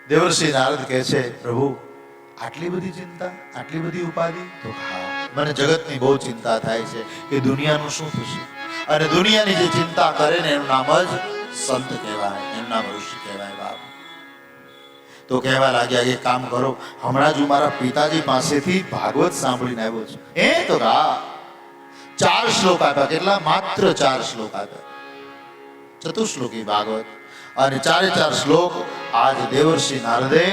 દેવર્ષિ નારદ કહે છે, પ્રભુ આટલી બધી ચિંતા, આટલી બધી ઉપાધિ? તો હા, મને જગતની બહુ ચિંતા થાય છે કે દુનિયાનું શું થશે. અને દુનિયાની જે ચિંતા કરે ને એનું નામ જ સંત કહેવાય, એનું નામ ઋષિ કહેવાય. બાપ તો કહેવા લાગ્યા કે કામ કરો, હમણાં જ હું મારા પિતાજી પાસેથી ભાગવત સાંભળીને આવ્યો છું. તો હા, 4 શ્લોક આપ્યા. કેટલા? માત્ર 4 શ્લોક આપ્યા. ચતુશ્લોકી ભાગવત. અને 4 શ્લોક આજ દેવર્ષિ નારદે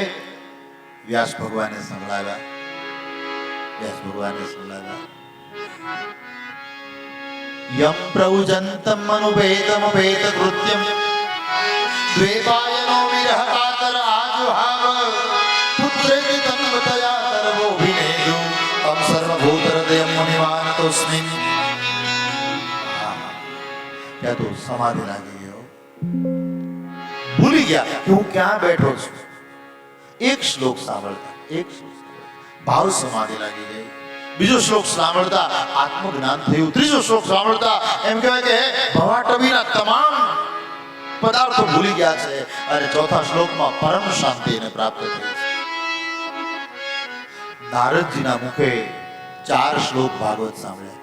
વ્યાસ ભગવાને સંભળાવ્યા. વ્યાસ ભગવાને સંભળાવ્યા. યમ પ્રૌજંતમ અનુપેતમ પેત કૃત્યમ દ્વેપાયનો વિરહ કાતર આજુહાવ પુત્રેતિ તન્વતયા તરવો વિનેદુ તમ સર્વભૂત હૃદયમ મુનિમાનતોસ્મિ. ત્યાં તો સમાધિ લાગી ગયો. ભૂલી ગયા કે હું ક્યાં બેઠો છું. એક શ્લોક સાંભળતા, એક શ્લોક ભાવ સમાધિ લાગી ગઈ. બીજો શ્લોક સાંભળતા આત્મજ્ઞાન થયું. ત્રીજો શ્લોક સાંભળતા એમ કહેવાય કે ભવાટવીના તમામ પદાર્થો ભૂલી ગયા છે. અને ચોથા શ્લોકમાં પરમ શાંતિ એને પ્રાપ્ત થઈ છે. નારદજીના મુખે 4 શ્લોક ભાગવત સાંભળ્યા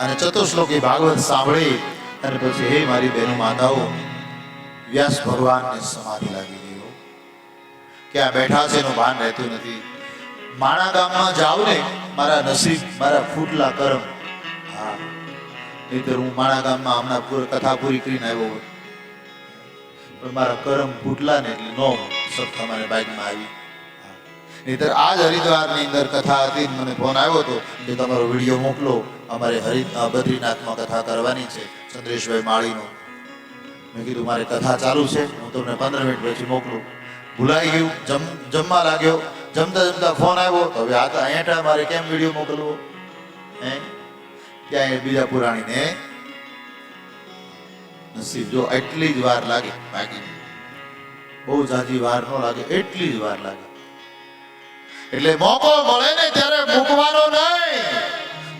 અને ચતુશ્લોકી ભાગવત સાંભળી અને પછી હે મારી બહેનો માતાઓ, વ્યાસ ભગવાનને સમાધિ લાગી ગઈ. ક્યાં બેઠા છે એનું ભાન રહેતું નથી. માણા ગામમાં જાવ ને, મારા નસીબ, મારા ફૂટલા કરમ. હા, નહીતર હું માણા ગામમાં હમણાં કથા પૂરી કરીને આવ્યો હોત, પણ મારા કરમ ફૂટલા ને એટલે નો સત્તા મારે બાઇકમાં આવી. નહીતર આજ હરિદ્વારની અંદર કથા હતી, મને ફોન આવ્યો હતો કે તમારો વિડીયો મોકલો, અમારે બદ્રીનાથમાં કથા કરવાની છે, ચંદ્રેશભાઈ માળીનો. મેં કીધું મારે કથા ચાલુ છે, હું તમને 15 મિનિટ પછી મોકલું. ભૂલાઈ ગયું. જમવા લાગ્યો, જમતા જમતા ફોન આવ્યો. તો હવે આ તો અહીંયા મારે કેમ વિડીયો મોકલવો? ત્યાં બીજા પુરાણીને નસીબ જો એટલી જ વાર લાગે, બાકી બહુ જાજી વાર ન લાગે, એટલી જ વાર લાગે. એટલે મોકો મળે ને ત્યારે મૂકવાનો નહીં.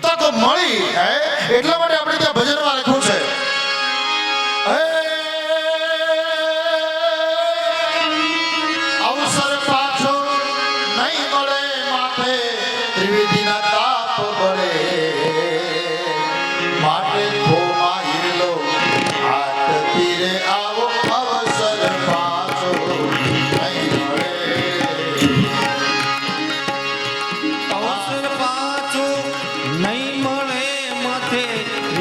તક મળી હે એટલા માટે આપણે ત્યાં ભજનમાં લખ્યું છે અવસર પાછો નહીં મળે માથે ત્રિવેદીના તાપ બળે માટે ખોમાં હીરલો હાથ તીરે આવો અવસર પાછો નહીં મળે અવસર પાછો નહીં મળે માથે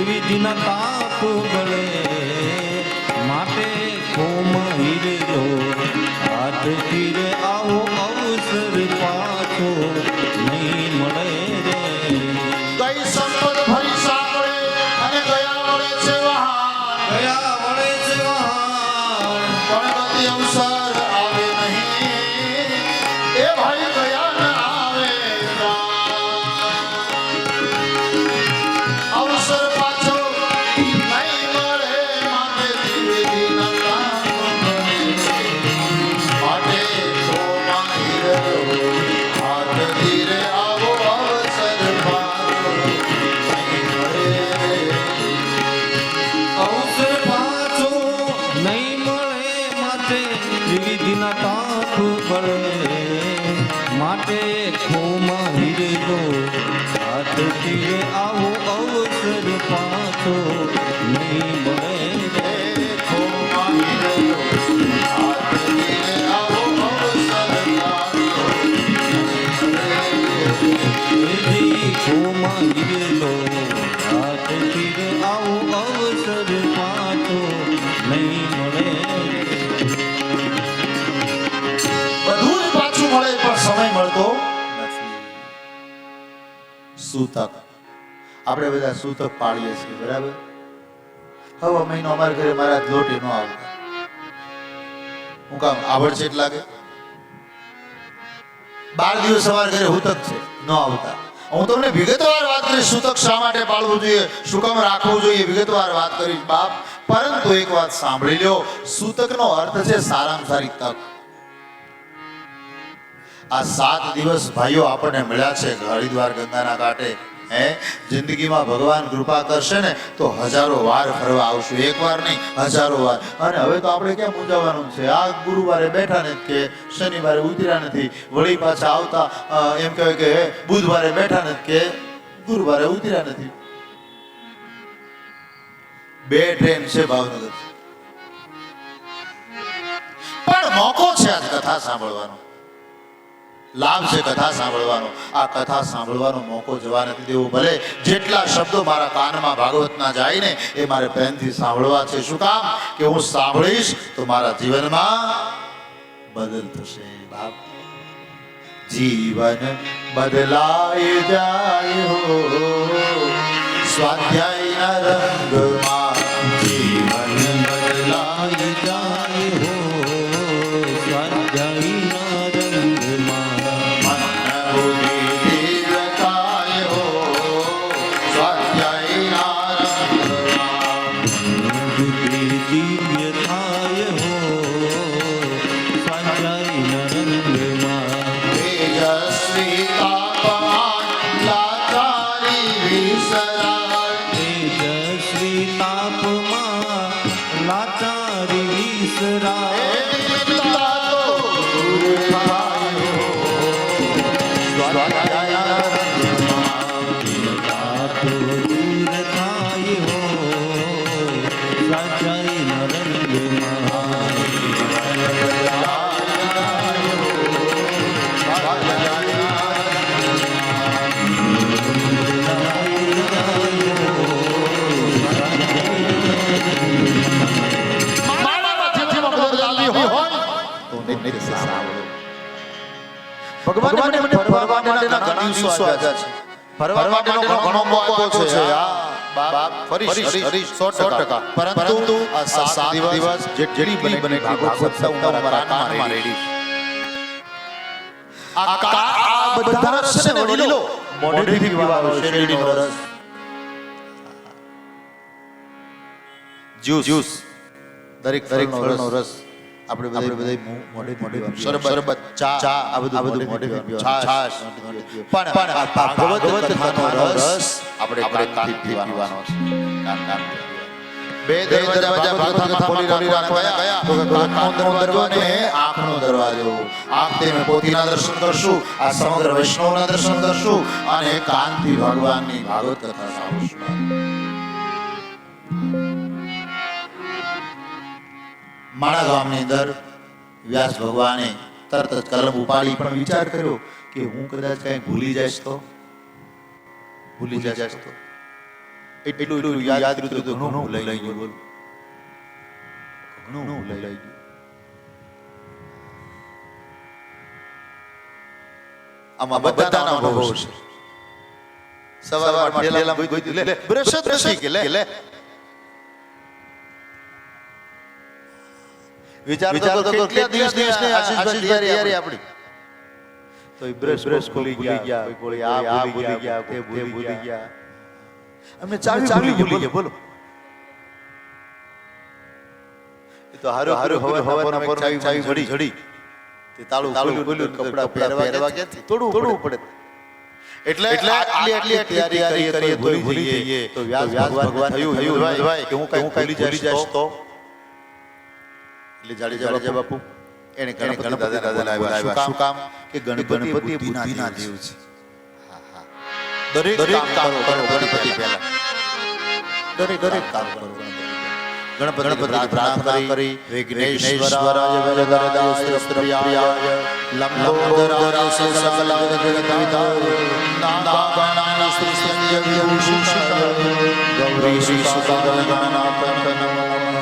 વિધિના તાપ ગળે માટે કોમ હીરો હાથ તીરે આવો અવસર પાછો નહીં મળે રે કઈ સંપદ ફરી સાંભળે અને ગયા વળે છે વહાણ ગયા વળે છે વહાણ પણ ગતિ અવસર આવે નહીં એ ભાઈ ગયા ન આવે અવસર પાછો નહીં મળે માટે ત્રિવેદીના તાપ બળે. માટે ખોમાં હીરો હાથ ધીરે આવો અવસર પાછો નહીં મળે અવસર પાછો નહીં મળે માથે વિધિના તાપ ગળે માટે ખોમાં હીરો હાથ તીરે આવો અવસર પાછો નહીં મળે રે ખોમાં હીરો હાથ ધીરે આવો અવસર પાછો વિધિ ખોમાં હીરો હાથ તીરે આવો અવસર પાછો નહીં મળે બધું જ પાછું મળે પણ સમય મળતો નથી સૂતક આપણે બધા સૂતક પાડીએ છીએ બરાબર હવે મહિનો અમારા ઘરે મારા લોટી ન આવતા હું કામ આવડછેટ લાગે 12 દિવસ અમારા ઘરે હુતક છે ન આવતા હું તમને વિગતવાર વાત કરીશ સૂતક શા માટે પાળવું જોઈએ શું કામ રાખવું જોઈએ વિગતવાર વાત કરીશ બાપ પરંતુ એક વાત સાંભળી લ્યો સૂતકનો અર્થ છે સારામાં સારી તક આ 7 દિવસ ભાઈઓ આપણને મળ્યા છે હરિદ્વાર ગંગાના ઘાટે હે જિંદગીમાં ભગવાન કૃપા કરશે ને તો હજારો વાર ફરવા આવશું એક વાર નહીં હજારો વાર અને હવે તો આપણે ક્યાં મૂંઝાવાનું છે આ ગુરુવારે બેઠા નથી કે શનિવારે ઉતર્યા નથી વળી પાછા આવતા એમ કહેવાય કે બુધવારે બેઠા નથી કે ગુરુવારે ઉતર્યા નથી 2 ટ્રેન છે ભાવનગર પણ મોકો છે આજ કથા સાંભળવાનો લાભ છે કથા સાંભળવાનો આ કથા સાંભળવાનો મોકો જવા નથી દેવો ભલે જેટલા શબ્દો મારા કાનમાં ભાગવતના જાય ને એ મારે પ્રેમથી સાંભળવા છે શું કામ કે હું સાંભળીશ તો મારા જીવનમાં બદલ થશે બાપ જીવન બદલાય જાય હો સ્વાધ્યાયના રંગમાં જીવન બદલાઈ જાય હો સ્વાધ્યાયના રંગમાં દિવ્ય થાય હો સ્વાધ્યાયના રંગમાં તેજસ્વી તાપમાં લાચારી વિસરાય તાપ દૂર થાય હો સ્વાધ્યાયના રંગમાં ભગવાન મને ફરવા માટેના ઘણા દિવસો આપ્યા છે ફરવા માટેનો ઘણો મોકો આપ્યો છે બાપ ફરીશ 100% પરંતુ આ 7 દિવસ જેટલી બને ભાગવત સપ્તાહ મારા કાનમાં રેડી આ બધા રસ છે ને વડીલો મોઢેથી પીવાનો શેરડીનો રસ જ્યુસ દરેક ફળનો રસ આપણે બધા મોઢે શરબત ચા આ બધું મોઢે છાશ પણ આ ભાગવત કથાનો રસ આપણે કાનથી પીવાનો છે કાન બે દરવાજા ભાગવત કથા ખોલી રાખવાના કયા તો કાનનો દરવાજો અને આંખનો દરવાજો આંખથી મેં પોતીના દર્શન કરશું આ સમગ્ર વૈષ્ણવના દર્શન કરશું અને કાનથી ભગવાનની ભાગવત કથા સાંભળશું મારા ગામની અંદર વ્યાસ ભગવાને તરત જ કલમ ઉપાડી પણ વિચાર કર્યો કે હું કદાચ કઈ ભૂલી જઈશ તો એટલું યાદ કર્યું તો ઘણું ભૂલાઈ ગયું બોલ ઘણું ભૂલાઈ ગયું આમાં બધાના અનુભવો છે સવારમાં ઠેલામાં ગોઈતું લે બ્રશ જ નથી કે લે વિચાર તો કેટલા દિવસની આશીષભાઈ તૈયારી આપણી તો એ બ્રશ ભૂલી ગયા કોઈ આ ભૂલી ગયા તે ભૂલી ગયા અમે ચાવી ભૂલી ગયા બોલો એ તો હારો હવાના પર ચાવી જડી તે તાળું ખોલ્યું કપડા પહેરવા ક્યાંથી તોડવું પડે એટલે આટલી તૈયારી કરી ભૂલી જઈએ તો વ્યાસ ભગવાન થયું ભાઈ કે હું કઈ ભૂલી જઈશ તો એટલે જાડેજા બાપુ એને ગણપતિ દાદા લાવ્યા શું કામ કે ગણપતિ બુદ્ધિના દેવ છે દરેક કામ કરો ગણપતિ પહેલા દરેક કામ કરો ગણપતિ પ્રાર્થના કરી વિઘ્નેશ્વરાય વરદાય સત્રપ્રિયાય લંબોદરાય સકલાય જગતવિદાય નાગાનાં સ્તુત્ય વિભૂષિતાય ગૌરી શ્રી સુદાનનાથ નમઃ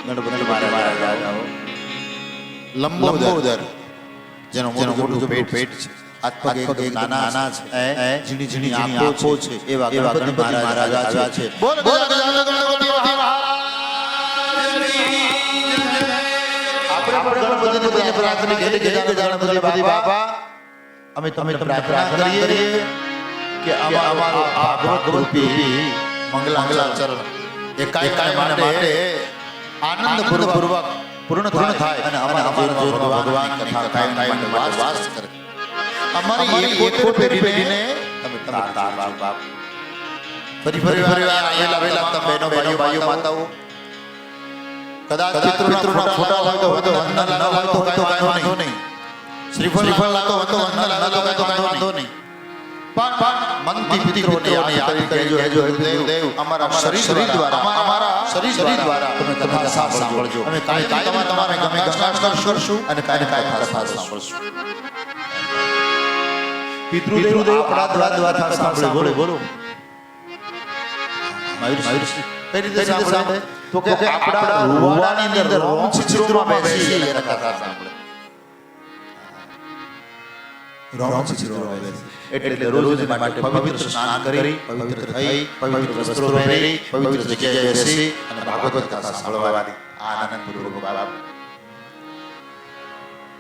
ગણપતિ મહારાજ લંબોદર જેનો મોટું પેટ છે હાથ પગ એક નાના છે ઝીણી આંખો છે એવા ગણપતિ મહારાજ છે બોલ ગણપતિ આપણે પ્રાર્થના ગણપતિ બાપા અમે તમને પ્રાર્થના કરીએ કે અમારો ભાગવત રૂપી મંગલાચરણ એકાય માટે આનંદપૂર્વક પૂર્ણ થાય અને અમારા ભગવાનની કથા કાયમ વાસ કરે અમારી એક પેઢીને તમે બાપ ફરી આવેલા તમે બહેનો ભાઈઓ માતાઓ કદાચ પિતૃના ફોટા હોય તો વંદન ન લાગતો હોય તો વાંધો નહીં શ્રીફળ લાગતો હોય તો વંદન ન લાગે તો વાંધો નહીં પણ મનથી પિતૃને યાદ કરી દેવ અમારા શરીર દ્વારા તમે કથા સાંભળજો અમે કાયમ તમારે ગમે ગંગાસ્નાન કરશું અને કાયમ કથા સાંભળશું પિતૃદેવ આપણા દ્વારા સાંભળો બોલો મયુર કઈ રીતે સાંભળે તો કે આપણા રૂવાની અંદર રોમ ચિત્રોમાં બેસી કથા સાંભળે રોમ ચિત્રોમાં બેસી એટલે રોજ માટે પવિત્ર સ્નાન કરી પવિત્ર થઈ પવિત્ર વસ્ત્રો પહેરી પવિત્ર જગ્યાએ બેસી અને ભાગવત કથા સાંભળવાની આનંદપૂર્વક બાપ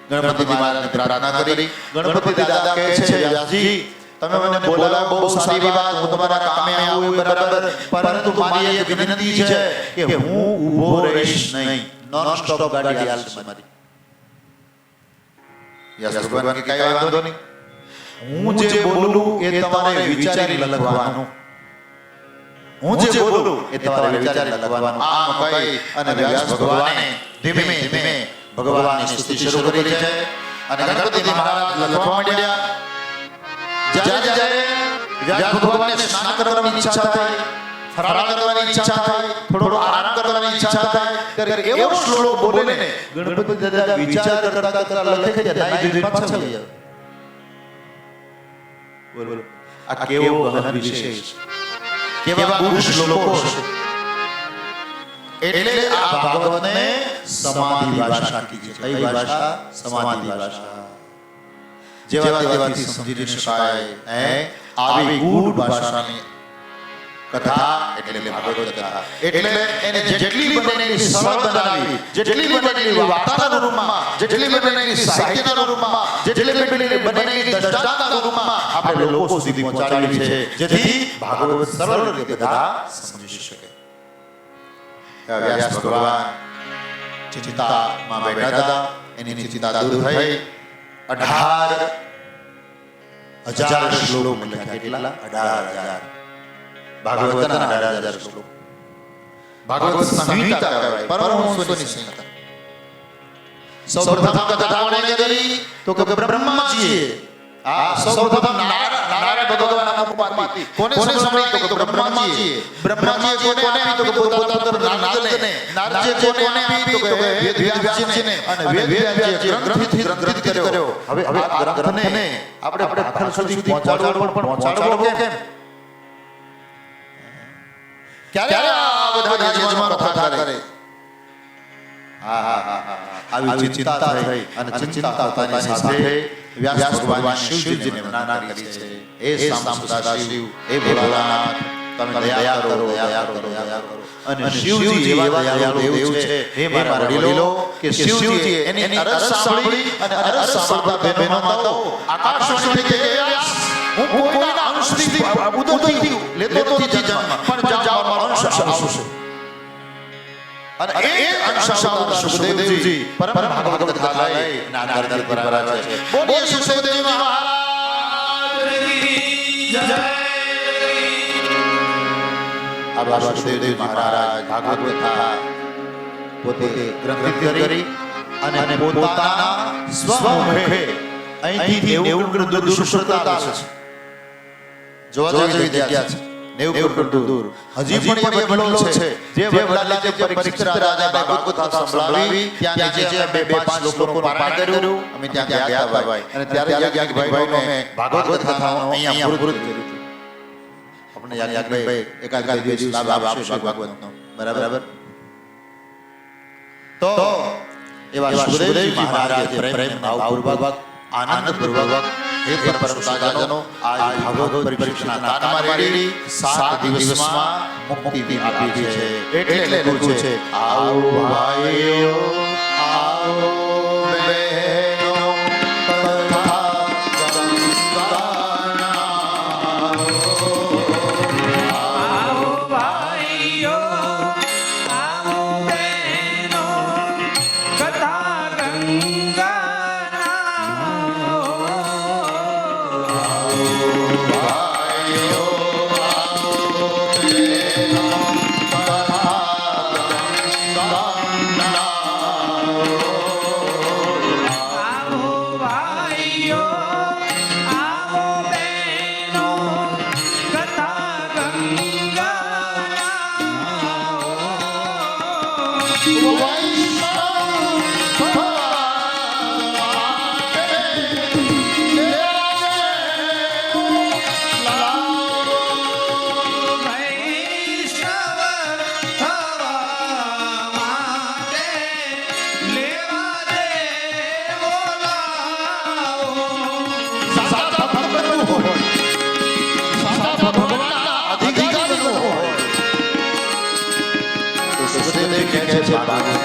ગણપતિ મહારાજને પ્રાર્થના કરી ગણપતિ દાદા કહે છે વ્યાસજી તમે મને બોલાવો બહુ સારી વાત હું તમારા કામે આવું બરાબર પરંતુ મારી એક વિનંતી છે કે હું ઊભો રહીશ નહીં નોન સ્ટોપ ગાડી હાલશે મારી વ્યાસ ભગવાન કે કઈ વાંધો નહીં હું જે બોલું એ તમારે વિચારી લખવાનું હું જે બોલું એ તમારે વિચારી લખવાનું આમ કહી અને વ્યાસ ભગવાને ધીમે ધીમે ભગવાનની સ્તુતિ શરૂ કરી છે અને ગણપતિ મહારાજ લખવા માંડ્યા જ્યારે વ્યાસ ભગવાનને સ્નાન કરવાની ઈચ્છા થાય ફરાળ કરવાની ઈચ્છા થાય થોડો આરામ કરવાની ઈચ્છા થાય ત્યારે એવો શ્લોક બોલે ને ગણપતિ દાદા વિચાર કરતા લખે છે નાઈ ધોઈને પાછા લઈ આવે બોલો આ કેવો ગહન વિષય છે કેવા ગુણ શ્લોકો છે એટલે આ ભાગવતને સમાધિ ભાષા કીધી છે કઈ ભાષા સમાધિ ભાષા જેવા તેવાથી સમજી ન શકાય આવી ગૂઢ ભાષાની કથા એટલે ભાગવત કથા એટલે એને જેટલી બને એની સરળ બનાવી જેટલી બને એની વાર્તાના રૂપમાં જેટલી બને એની સાહિત્યના રૂપમાં જેટલી બને એની દૃષ્ટાંતના રૂપમાં આપણે લોકો સુધી પહોંચાડવી છે જેથી ભાગવત સરળ રીતે બધા સમજી શકે વ્યાસ ભગવાન ચિંતામાં બેઠા હતા. એની ચિંતા દૂર થઈ 18,000 શ્લોક લખ્યા. કેટલા? 18,000. ભાગવતના 18,000 શ્લોક. ભાગવત સંહિતા કહેવાય, પરમહંસોની સંહિતા. સૌપ્રથમ કથા કોણે કરી? તો કે બ્રહ્માજીએ. સૌપ્રથમ નારાયણ ભગવાનના મુખમાંથી કોને સાંભળી? તો કે બ્રહ્માજીએ. બ્રહ્માજીએ કોને આપી? તો કે પોતાના નારદને. નારદે કોને આપી? તો કે વેદવ્યાસજીને. અને વેદવ્યાસજીએ ગ્રંથિત કર્યો. હવે આ ગ્રંથને આપણે આખર સુધી પહોંચાડવો કેમ? ક્યારે આ બધા યજમાનો કથા કરે? આવી ચિંતા થઈ અને ચિંતા પોતાની સાથે વ્યાસ ભગવાન શિવજીને વંદના કરી છે. હે સાંબા શિવ, હે ભોળાનાથ, તમે દયા કરો, દયા કરો, દયા કરો. અને શિવજી એવા દયાળુ દેવ છે, હે મારા વડીલો, કે શિવજી એની અરજ સાંભળી અને અરજ સાંભળતા બહેનો માતાઓ આકાશવાણી થઈ કે વ્યાસ, હું કોઈના અંશથી ઉદયથી લેતો નથી જન્મ, પણ જાઓ મારો અંશ આવશે. અને એ અંશાવતાર સુખદેવજી પરમ ભાગવત કથા લઈ નારદજી પર આવ્યા છે. બોલીએ સુખદેવજી મહારાજ જય. આ સુખદેવજી મહારાજ ભાગવત કથા પોતે ગ્રંથિત કરી અને પોતાના સ્વમુખે અહીંથી 90 કિલોમીટર દૂર સુરત આવે છે. જોવા જેવી જગ્યા છે. 90 કિલોમીટર દૂર. હજી પણ એ વડલો છે જે વડલાને પરીક્ષિત રાજાને ભાગવત કથા સંભળાવી. ત્યાં જે બે પાંચ લોકોનું પારાયણ કર્યું. અમે ત્યાં ગયા હતા ભાઈ. અને ત્યારે યાજ્ઞિકભાઈનો અમે ભાગવત કથાનો અહીંયા પૂરું કર્યું હતું. આપણે યાજ્ઞિકભાઈ એકાદ દિવસ લાભ આપશે ભાગવતનો. બરાબર. તો એવા સુખદેવજી મહારાજે પ્રેમ ભાવપૂર્વક આનંદપૂર્વક હે પરમ સાધનો આજ ભાગવત પરીક્ષાના તાનમાં રેડી 7 દિવસમાં મુક્તિ આપી છે. એટલે લખ્યું છે, આવો ભાઈઓ, આવો બહેનો, કથા ગંગાના. આવો ભાઈઓ, આવો બહેનો, કથા ગંગાના. આવો ભાઈઓ, આવો બહેનો, કથા ગંગાના. વૈષ્ણવ થવા માટે લેવા દેવો લાવો. સાચા ભક્તનું હોય, સાચા ભગવાનના અધિકારીનું હોય. તો સુખદેવ કહે છે, ભાગવત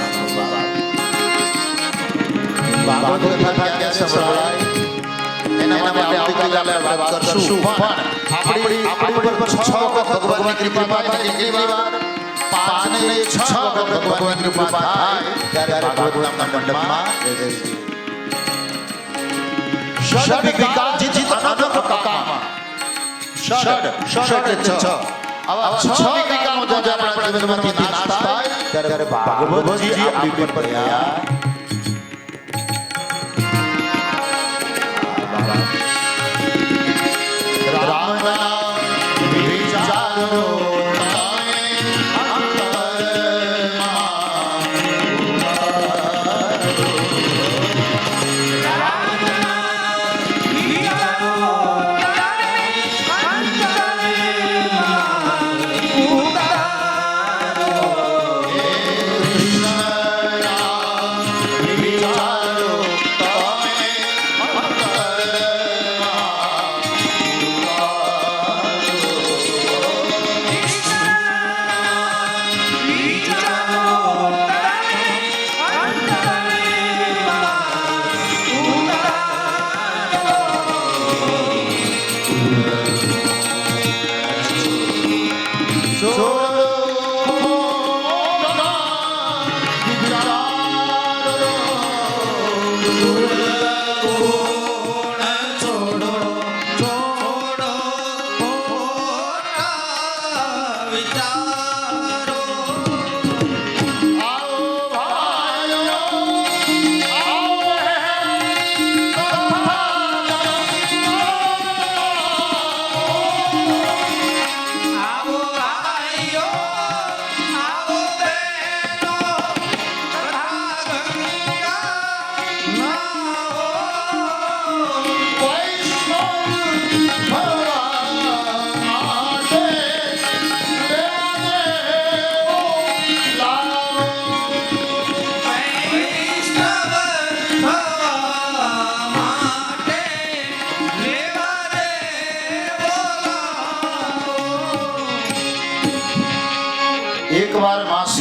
કથા ક્યાં સંભળાય? એના માટે આવતીકાલે આપણે વાત કરશું. પણ આપણી ઉપર 6 વખત ભગવાનની કૃપા થાય. કેટલી વાર? 5 ને 6 વખત ભગવાનની કૃપા થાય ત્યારે ભાગવતના મંડપમાં ષડ વિકાર જીત અનંત કામમાં. ષડ એટલે 6. આવા 6 વિકારનો જ્યારે આપણા જીવનમાંથી નાશ થાય ત્યારે ભાગવતજી આપણી પર દયા રામના વિચારો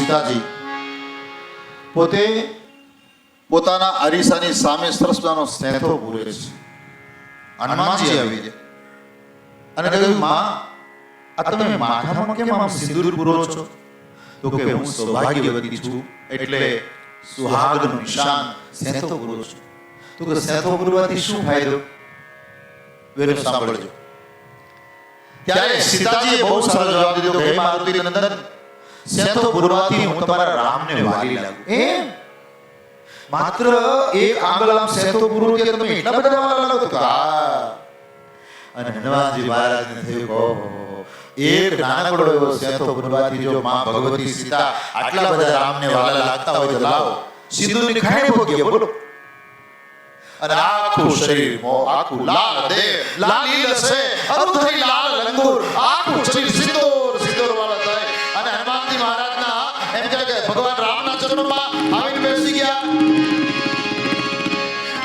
સીતાજી પોતે પોતાના અરીસાની સામે સરસ મજાનો સેંથો પૂરે છે. હનુમાનજી આવી ગયા અને કહ્યું, માં આ તમે માથામાં કેમ આમ સિંદૂર પૂરો છો? તો કે હું સૌભાગ્યવતી છું એટલે સુહાગનું નિશાન સેંથો પૂરો છું. તો કે સેંથો પૂરવાથી શું ફાયદો? વેલો સાંભળજો. ત્યારે સીતાજીએ બહુ સારો જવાબ દીધો કે હે મારુતિ નંદન, સેંથો પૂરવાથી હું તમારા રામને વાલી લાગુ. એમ માત્ર એક આંગળ આમ સેંથો પૂરો કે તમે એટલા બધા વાલા લાગો? તો હા. અને હનુમાનજી મહારાજને થયું, ઓહો, એક નાનકડો એવો સેંથો પૂરવાથી જો માં ભગવતી સીતા આટલા બધા રામને વાલા લાગતા હોય તો લાવો સિંદૂરની ખાણે ભોગીએ. બોલો. અને આખું શરીર આખું લાલ દેહ લાલીલ છે અરુધરી લાલ લંગૂર આખું શરીર સિંદૂર સિંદૂર વાળા થાય. અને હનુમાનજી મહારાજના એમ કહે કે ભગવાન રામના ચરણમાં આવીને બેસી ગયા.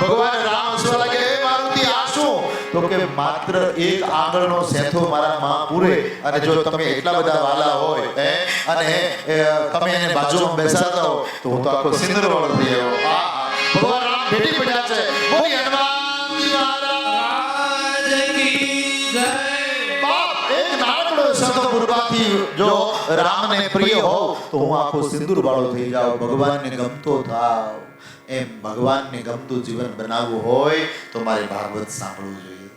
ભગવાન રામ હસવા લાગે, હે મારુતિ આ શું? તો કે માત્ર એક આંગળનો સેંથો મારા માં પૂરે અને જો તમે એટલા બધા વાલા હોય અને તમે એને બાજુમાં બેસાડતા હો તો હું તો આખો સિંદૂર વાળો થઈ ગયો. ભગવાન રામ ભેટી પડ્યા છે. બોલી હનુમાનજી મહારાજ કી જય. બાપ એક નાનકડો સેંથો પૂરવાથી જો રામને પ્રિય હોવ તો હું આખો સિંદૂર વાળો થઈ જાઉં, ભગવાનને ગમતો થાવ. એમ ભગવાનને ગમતું જીવન બનાવવું હોય તો મારે ભાગવત સાંભળવું જોઈએ.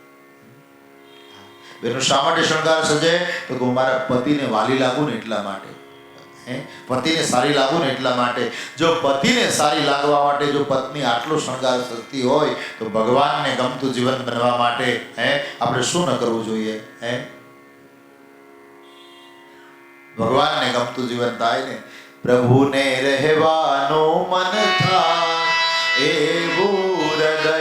બેનો શા માટે શણગાર સજે? તો હું મારા પતિને વાલી લાગુ ને એટલા માટે, પતિને સારી લાગુ ને એટલા માટે. જો પતિને સારી લાગવા માટે જો પત્ની આટલો શણગાર સજતી હોય તો ભગવાનને ગમતું જીવન બનવા માટે આપણે શું ન કરવું જોઈએ? ભગવાનને ગમતું જીવન થાય ને, પ્રભુને રહેવાનું મન થાય એવું હૃદય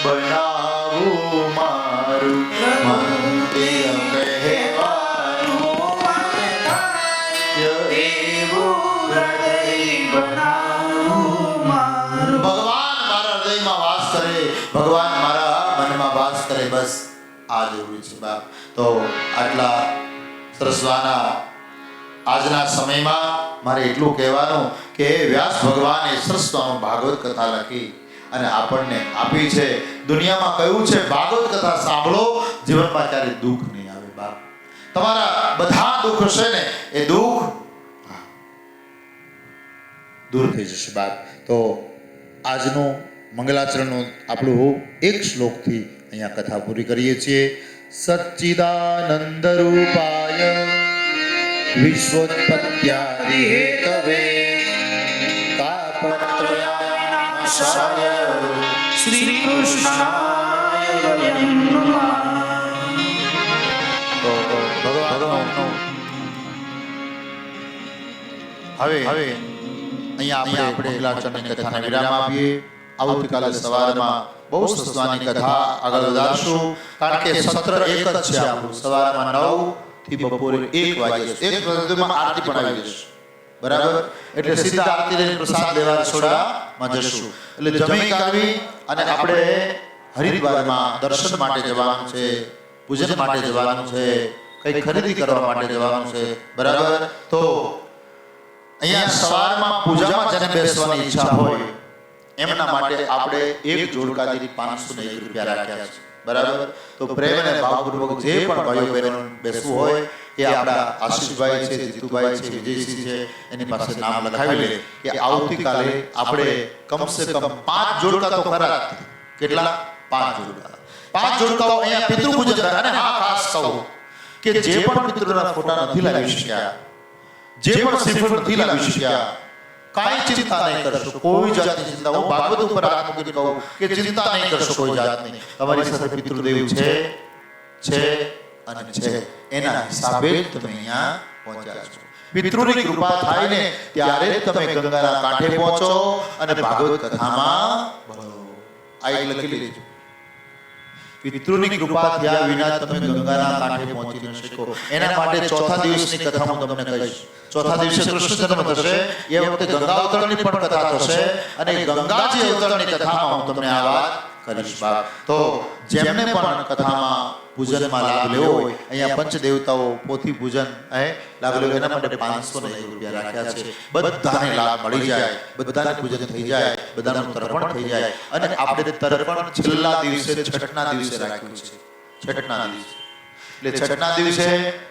બનાવું મારું, મંદિર રહેવાનું મન થાય એવું હૃદય બનાવું મારું. ભગવાન મારા હૃદયમાં વાસ કરે, ભગવાન મારા મનમાં વાસ કરે, બસ આ જરૂરી છે બાપ. તો આટલા સરસવાના આજના સમયમાં મારે એટલું કહેવાનું કે વ્યાસ ભગવાને સરસતાનો ભાગવત કથા લખી અને આપણને આપી છે. દુનિયામાં કહ્યું છે ભાગવત કથા સાંભળો, જીવનમાં ક્યારે દુઃખ નહીં આવે બાપ. તમારા બધા દુઃખ છે ને એ દુઃખ દૂર થઈ જશે બાપ. તો આજનું મંગલાચરણનું આપણું એક શ્લોકથી અહીંયા કથા પૂરી કરીએ છીએ. સચ્ચિદાનંદ રૂપાય વિશ્વોત્પત્યાદિ હેતવે તાપત્રયાનાશાય શ્રી કૃષ્ણાય વયં નમઃ. તો ભગવાનનો હવે અહીંયા આપણે મંગલાચરણની કથાને વિરામ આપીએ. આવતીકાલે સવારમાં બહુ સસ્વાની કથા આગળ વધારશું, કારણ કે સત્ર એક જ છે આપણું. સવારમાં 9 થી બપોરે 1 વાગે 1 વાગ્યામાં આરતી પણ આવી જશે. બરાબર? એટલે સીધા આરતી લઈને પ્રસાદ લેવા રસોડામાં જશું. એટલે જમી કાઢી અને આપણે હરિદ્વારમાં દર્શન માટે જવાનું છે, પૂજન માટે જવાનું છે, કઈ ખરીદી કરવા માટે જવાનું છે. બરાબર? તો અહીંયા સવારમાં પૂજામાં જેને બેસવાની ઈચ્છા હોય એમના માટે આપણે એક જોડકાથી 501 રૂપિયા રાખ્યા છે. બરાબર? તો પ્રેમ અને ભાવપૂર્વક જે પણ ભાઈઓ બહેનો બેસવું હોય એ આપણા આશીષભાઈ છે, જીતુભાઈ છે, વિજયસિંહ છે, એની પાસે નામ લખાવી લે કે આવતીકાલે આપણે કમસે કમ 5 જોડકા તો ખરા. કેટલા? 5 જોડકા. 5 જોડકાઓ અહીંયા પિતૃ પૂજન કરે. અને હા, ખાસ કહું કે જે પણ પિતૃના ફોટા નથી લાવી શક્યા, જે પણ શ્રીફળ નથી લાવી શક્યા, કાંઈ ચિંતા નહીં કરશો, કોઈ જાતની ચિંતા. હું ભાગવત ઉપર હાથ મૂકીને કહું કે ચિંતા નહીં કરશો કોઈ જાતની. તમારી સાથે પિતૃદેવ છે અને છે, એના હિસાબે જ તમે અહીંયા પહોંચ્યા છો. પિતૃની કૃપા થાય ને ત્યારે તમે ગંગાના કાંઠે પહોંચો અને ભાગવત કથામાં ભળો. આ એક લખી લેજો. પિતૃની કૃપા થયા વિના તમે ગંગાના કાંઠે પહોંચી ન શકો. એના માટે ચોથા દિવસની કથા હું તમને કહીશ. ચોથા દિવસે કૃષ્ણ જન્મ થશે, એ વખતે ગંગા અવતરણની પણ કથા થશે અને ગંગાજી અવતરણની કથામાં હું તમને આ વાત કરીશ બાપ. તો જેમને પણ કથામાં પૂજનમાં લાભ લેવો હોય, અહીંયા પંચદેવતાઓ પોથી પૂજન લાભ લેવો એના માટે 501 રૂપિયા રાખ્યા છે. બધાને લાભ મળી જાય, બધાને પૂજન થઈ જાય, બધાનું તર્પણ થઈ જાય. અને આપણે તર્પણ છેલ્લા દિવસે છઠના દિવસે રાખ્યું છે. છઠના દિવસે એટલે છઠના દિવસે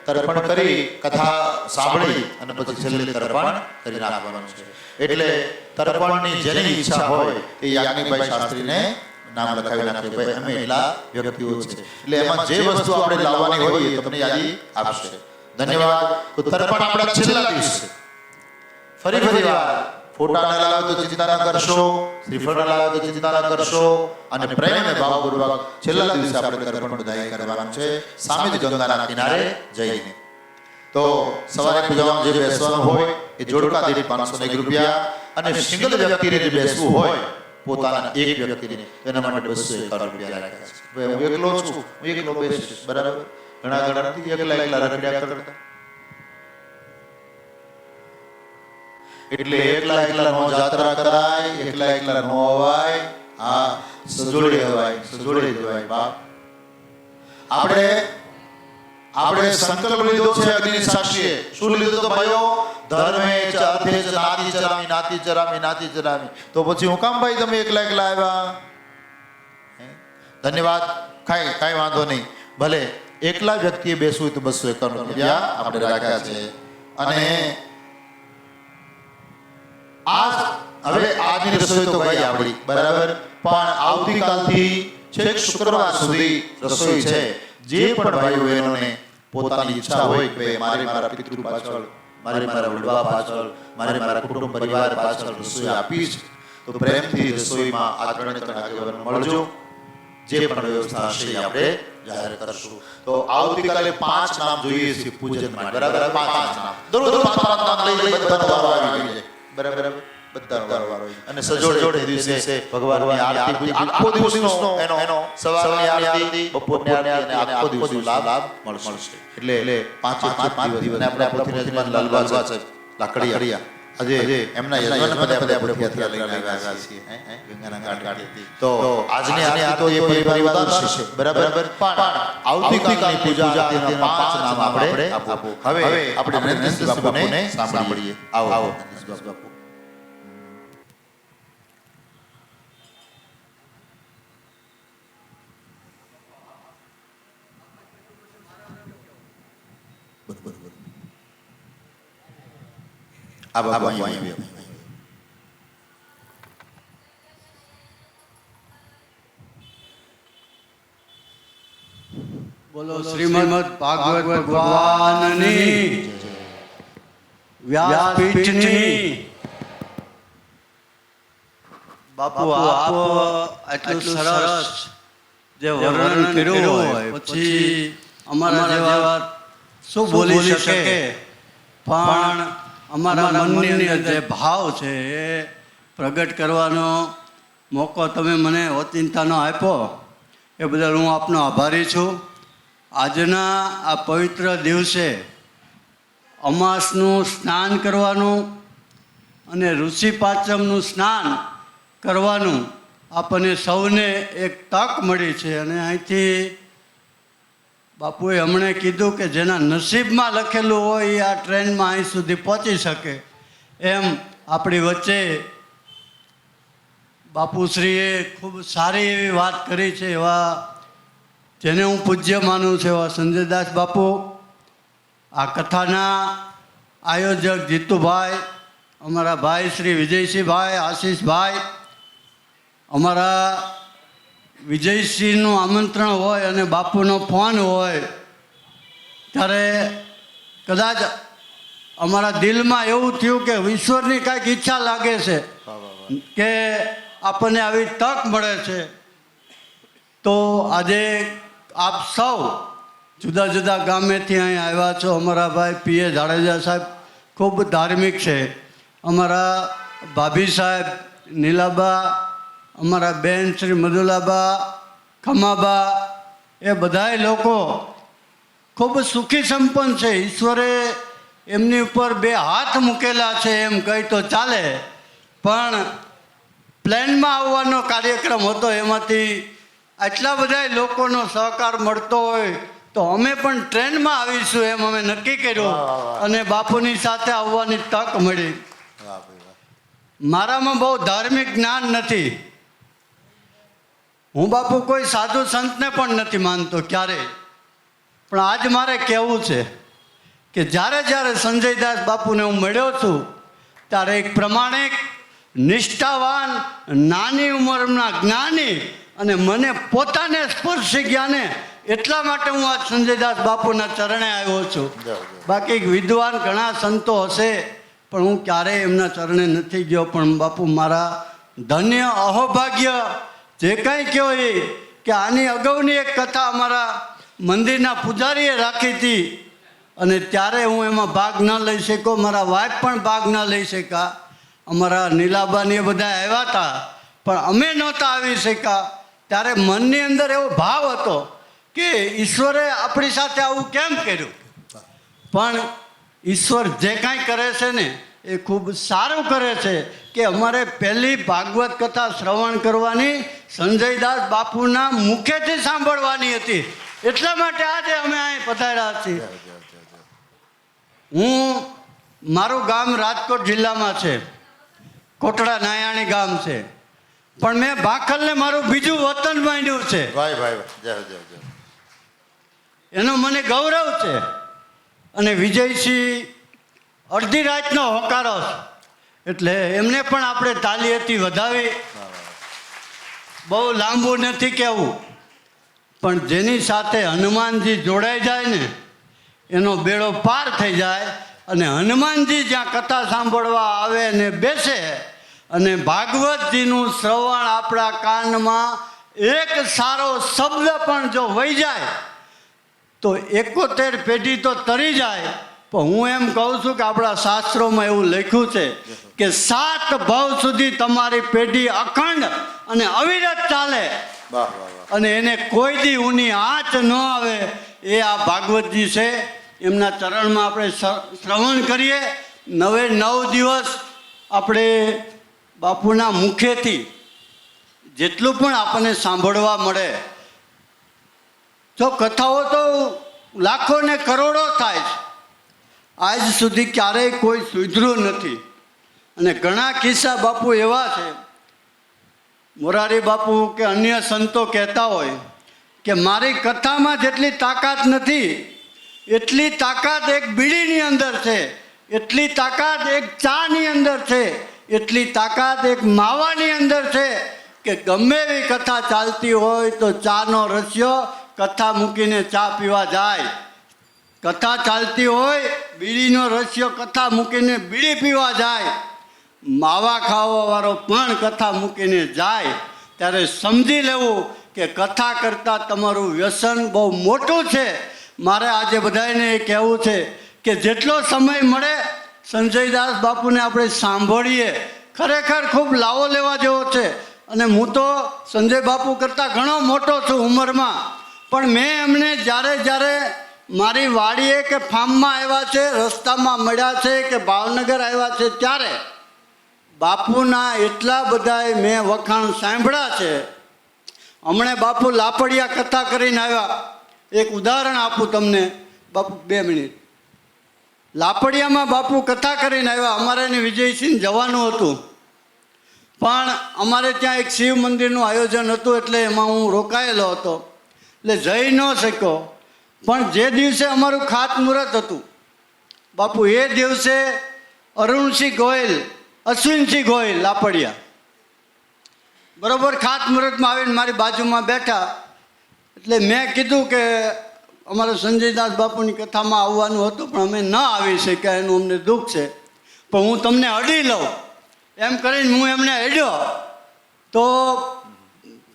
તર્પણ કરી કથા સાંભળી અને પછી છેલ્લે તર્પણ કરી નાખવાનું છે. એટલે તર્પણની જેની ઈચ્છા હોય એ યાજ્ઞિકભાઈ શાસ્ત્રીને નામ લખાવી નાખે. ભાઈ અમે એટલા વ્યક્તિઓ છે, એટલે એમાં જે વસ્તુ આપણે લાવવાની હોય એ તમને યાદી આપશે. ધન્યવાદ. તો તર્પણ આપણા છેલ્લા દિવસે ફરી વાર ફોટા ના લાવો તો ચિંતા ના કરશો, શ્રીફળ ના લાવો તો ચિંતા ના કરશો, અને પ્રેમ અને ભાવપૂર્વક છેલ્લા દિવસે આપણે તર્પણ બધાએ કરવાનું છે, સામે જ ગંગાના કિનારે જઈને. તો સવારે પૂજામાં જે બેસવાનું હોય એ જોડકા દીઠ 501 રૂપિયા, અને સિંગલ વ્યક્તિને જે બેસવું હોય પોતાના એક વ્યક્તિને એના માટે 251 રૂપિયા રાખ્યા છે. ભાઈ હું એકલો છું, હું એકલો બેસીશ, બરાબર. ઘણા નથી એકલા રખડ્યા કરતા, એટલે એકલા નો જાત્રા કરાય, એકલા નો અવાય. હા, સજોડે અવાય, સજોડે જવાય બાપ. આપણે સંકલ્પ લીધો છે અગ્નિ સાક્ષીએ. શું લીધો તો ભાઈઓ? ધર્મે ચ અર્થે ચ નાતિ ચરામી, નાતિ ચરામી, નાતિ ચરામી. તો પછી હું કામ ભાઈ તમે એકલા આવ્યા? ધન્યવાદ. કાંઈ વાંધો નહીં. ભલે એકલા વ્યક્તિએ બેસવું તો 251 રૂપિયા આપણે રાખ્યા છે. અને હવે આજની રસોઈ તો ભાઈ આપણી, બરાબર. પણ આવતીકાલથી છેક શુક્રવાર સુધી રસોઈ છે. જે પણ ભાઈઓ બહેનોને પોતાની ઈચ્છા હોય કે મારે મારા પિતૃ પાછળ, મારે મારા વડવા પાછળ, મારે મારા કુટુંબ પરિવાર પાછળ રસોઈ આપી છે, તો પ્રેમથી રસોઈમાં આ ત્રણે આગેવાન મળજો. જે પણ વ્યવસ્થા હશે એ આપણે જાહેર કરશું. તો આવતીકાલે 5 નામ જોઈએ છે પૂજન માટે, બરાબર. 5 નામ દરરોજ 5 નામ લઈ બધા વારો આવી જાય, બરાબર. બધા વારો અને સજોડે દિવસે ભગવાનની આરતી, આખો દિવસનો એનો સવારની આરતી, બપોરની આરતી અને આખો દિવસનો લાભ મળશે. એટલે 5 દિવસ આપણે આપણા યજમાન લાલબા સાહેબ લાકડીયા આજે એમના યજમાન પદે આપણે પથિયા લઈને આવ્યા છીએ ગંગાના ઘાટથી. તો આજની આરતી તો એ પરિવાર ઉતારશે, બરાબર. પણ આવતીકાલની પૂજા આરતીના 5 નામ આપણે આપો. હવે આપણે નંદસિંહ બાપુને સાંભળીએ. આવો નંદસિંહ બાપુ. બોલો શ્રીમદ ભાગવત ભગવાનની, વ્યાસપીઠની. બાપુ આપ આટલું સરસ જે વર્ણન કર્યું હોય પછી અમારા જેવા શું બોલી શકે, પણ અમારા મનની અંદર જે ભાવ છે એ પ્રગટ કરવાનો મોકો તમે મને ઓચિંતાનો આપ્યો એ બદલ હું આપનો આભારી છું. આજના આ પવિત્ર દિવસે અમાસનું સ્નાન કરવાનું અને ઋષિ પાંચમનું સ્નાન કરવાનું આપણને સૌને એક તક મળી છે. અને અહીંથી બાપુએ હમણે કીધું કે જેના નસીબમાં લખેલું હોય એ આ ટ્રેનમાં અહીં સુધી પહોંચી શકે. એમ આપણી વચ્ચે બાપુશ્રીએ ખૂબ સારી એવી વાત કરી છે. એવા જેને હું પૂજ્ય માનું છું એવા સંજયદાસ બાપુ, આ કથાના આયોજક જીતુભાઈ, અમારા ભાઈ શ્રી વિજયસિંહભાઈ, આશીષભાઈ, અમારા વિજયસિંહનું આમંત્રણ હોય અને બાપુનો ફોન હોય ત્યારે કદાચ અમારા દિલમાં એવું થયું કે ઈશ્વરની કાંઈક ઈચ્છા લાગે છે કે આપણને આવી તક મળે છે. તો આજે આપ સૌ જુદા જુદા ગામેથી અહીં આવ્યા છો. અમારા ભાઈ પીએ જાડેજા સાહેબ ખૂબ ધાર્મિક છે, અમારા ભાભી સાહેબ નીલાબા, અમારા બેન શ્રી મધુલાબા, ખમાબા, એ બધાય લોકો ખૂબ સુખી સંપન્ન છે. ઈશ્વરે એમની ઉપર 2 હાથ મૂકેલા છે એમ કહી તો ચાલે, પણ પ્લેનમાં આવવાનો કાર્યક્રમ હતો, એમાંથી આટલા બધા લોકોનો સહકાર મળતો હોય તો અમે પણ ટ્રેનમાં આવીશું એમ અમે નક્કી કર્યું અને બાપુની સાથે આવવાની તક મળી. વાહ ભાઈ વાહ. મારામાં બહુ ધાર્મિક જ્ઞાન નથી. હું બાપુ કોઈ સાધુ સંતને પણ નથી માનતો ક્યારેય, પણ આજ મારે કહેવું છે કે જ્યારે જ્યારે સંજયદાસ બાપુને હું મળ્યો છું ત્યારે એક પ્રમાણિક, નિષ્ઠાવાન, નાની ઉંમરના જ્ઞાની અને મને પોતાને સ્પર્શી ગયા ને એટલા માટે હું આજ સંજયદાસ બાપુના ચરણે આવ્યો છું. બાકી વિદ્વાન ઘણા સંતો હશે પણ હું ક્યારેય એમના ચરણે નથી ગયો. પણ બાપુ મારા ધન્ય અહોભાગ્ય જે કંઈ કહો એ કે આની અગાઉની એક કથા અમારા મંદિરના પૂજારીએ રાખી હતી અને ત્યારે હું એમાં ભાગ ન લઈ શક્યો, મારા વાઇફ પણ ભાગ ન લઈ શક્યા, અમારા નીલાબાને એ બધા આવ્યા હતા પણ અમે નહોતા આવી શક્યા. ત્યારે મનની અંદર એવો ભાવ હતો કે ઈશ્વરે આપણી સાથે આવું કેમ કર્યું. પણ ઈશ્વર જે કાંઈ કરે છે ને એ ખૂબ સારું કરે છે કે અમારે પહેલી ભાગવત કથા શ્રવણ કરવાની સંજયદાસ બાપુના મુખેથી સાંભળવાની હતી, એટલા માટે આજે અમે અહીં પધાર્યા છીએ. મારું ગામ રાજકોટ જિલ્લામાં છે, કોટડા નાયાણી ગામ છે, પણ મેં ભાખલને મારું બીજું વતન માંડ્યું છે. ભાઈ ભાઈ જય જય જય. એનો મને ગૌરવ છે. અને વિજયસિંહ અડધી રાતનો હોકારો છે એટલે એમને પણ આપણે તાલીએથી વધાવી. બહુ લાંબુ નથી કહેવું, પણ જેની સાથે હનુમાનજી જોડાઈ જાય ને એનો બેડો પાર થઈ જાય. અને હનુમાનજી જ્યાં કથા સાંભળવા આવે ને બેસે અને ભાગવતજીનું શ્રવણ આપણા કાનમાં એક સારો શબ્દ પણ જો વહી જાય તો 71 પેઢી તો તરી જાય. પણ હું એમ કહું છું કે આપણા શાસ્ત્રોમાં એવું લખ્યું છે કે 7 ભવ સુધી તમારી પેઢી અખંડ અને અવિરત ચાલે અને એને કોઈ દી ઊની આંચ ન આવે. એ આ ભાગવતજી છે, એમના ચરણમાં આપણે શ્રવણ કરીએ. 9 દિવસ આપણે બાપુના મુખેથી જેટલું પણ આપણને સાંભળવા મળે, જો કથાઓ તો લાખો ને કરોડો થાય છે, આજ સુધી ક્યારેય કોઈ સુધર્યું નથી. અને ઘણા કિસ્સા બાપુ એવા છે, મોરારી બાપુ કે અન્ય સંતો કહેતા હોય કે મારી કથામાં જેટલી તાકાત નથી એટલી તાકાત એક બીડીની અંદર છે, એટલી તાકાત એક ચાની અંદર છે, એટલી તાકાત એક માવાની અંદર છે કે ગમે એવી કથા ચાલતી હોય તો ચાનો રસ્યો કથા મૂકીને ચા પીવા જાય. કથા ચાલતી હોય બીડીનો રસ્યો કથા મૂકીને બીડી પીવા જાય. માવા ખાવાવાળો પણ કથા મૂકીને જાય. ત્યારે સમજી લેવું કે કથા કરતાં તમારું વ્યસન બહુ મોટું છે. મારે આજે બધાને એ કહેવું છે કે જેટલો સમય મળે સંજયદાસ બાપુને આપણે સાંભળીએ. ખરેખર ખૂબ લાવો લેવા જેવો છે. અને હું તો સંજય બાપુ કરતાં ઘણો મોટો છું ઉંમરમાં, પણ મેં એમને જ્યારે જ્યારે મારી વાડીએ કે ફાર્મમાં આવ્યા છે, રસ્તામાં મળ્યા છે કે ભાવનગર આવ્યા છે, ત્યારે બાપુના એટલા બધાય મેં વખાણ સાંભળ્યા છે. હમણે બાપુ લાપડિયા કથા કરીને આવ્યા. એક ઉદાહરણ આપું તમને બાપુ, 2 મિનિટ. લાપડિયામાં બાપુ કથા કરીને આવ્યા. અમારે એને વિજયસિંહ જવાનું હતું, પણ અમારે ત્યાં એક શિવ મંદિરનું આયોજન હતું એટલે એમાં હું રોકાયેલો હતો એટલે જઈ ન શક્યો. પણ જે દિવસે અમારું ખાતમુહૂર્ત હતું બાપુ, એ દિવસે અરુણસિંહ ગોયલ, અશ્વિનસિંહ ગોયલ લાપડિયા બરાબર ખાતમુહૂર્તમાં આવીને મારી બાજુમાં બેઠા. એટલે મેં કીધું કે અમારે સંજયદાસ બાપુની કથામાં આવવાનું હતું પણ અમે ન આવી શક્યા, એનું અમને દુઃખ છે, પણ હું તમને અડી લઉં એમ કરીને હું એમને અડ્યો. તો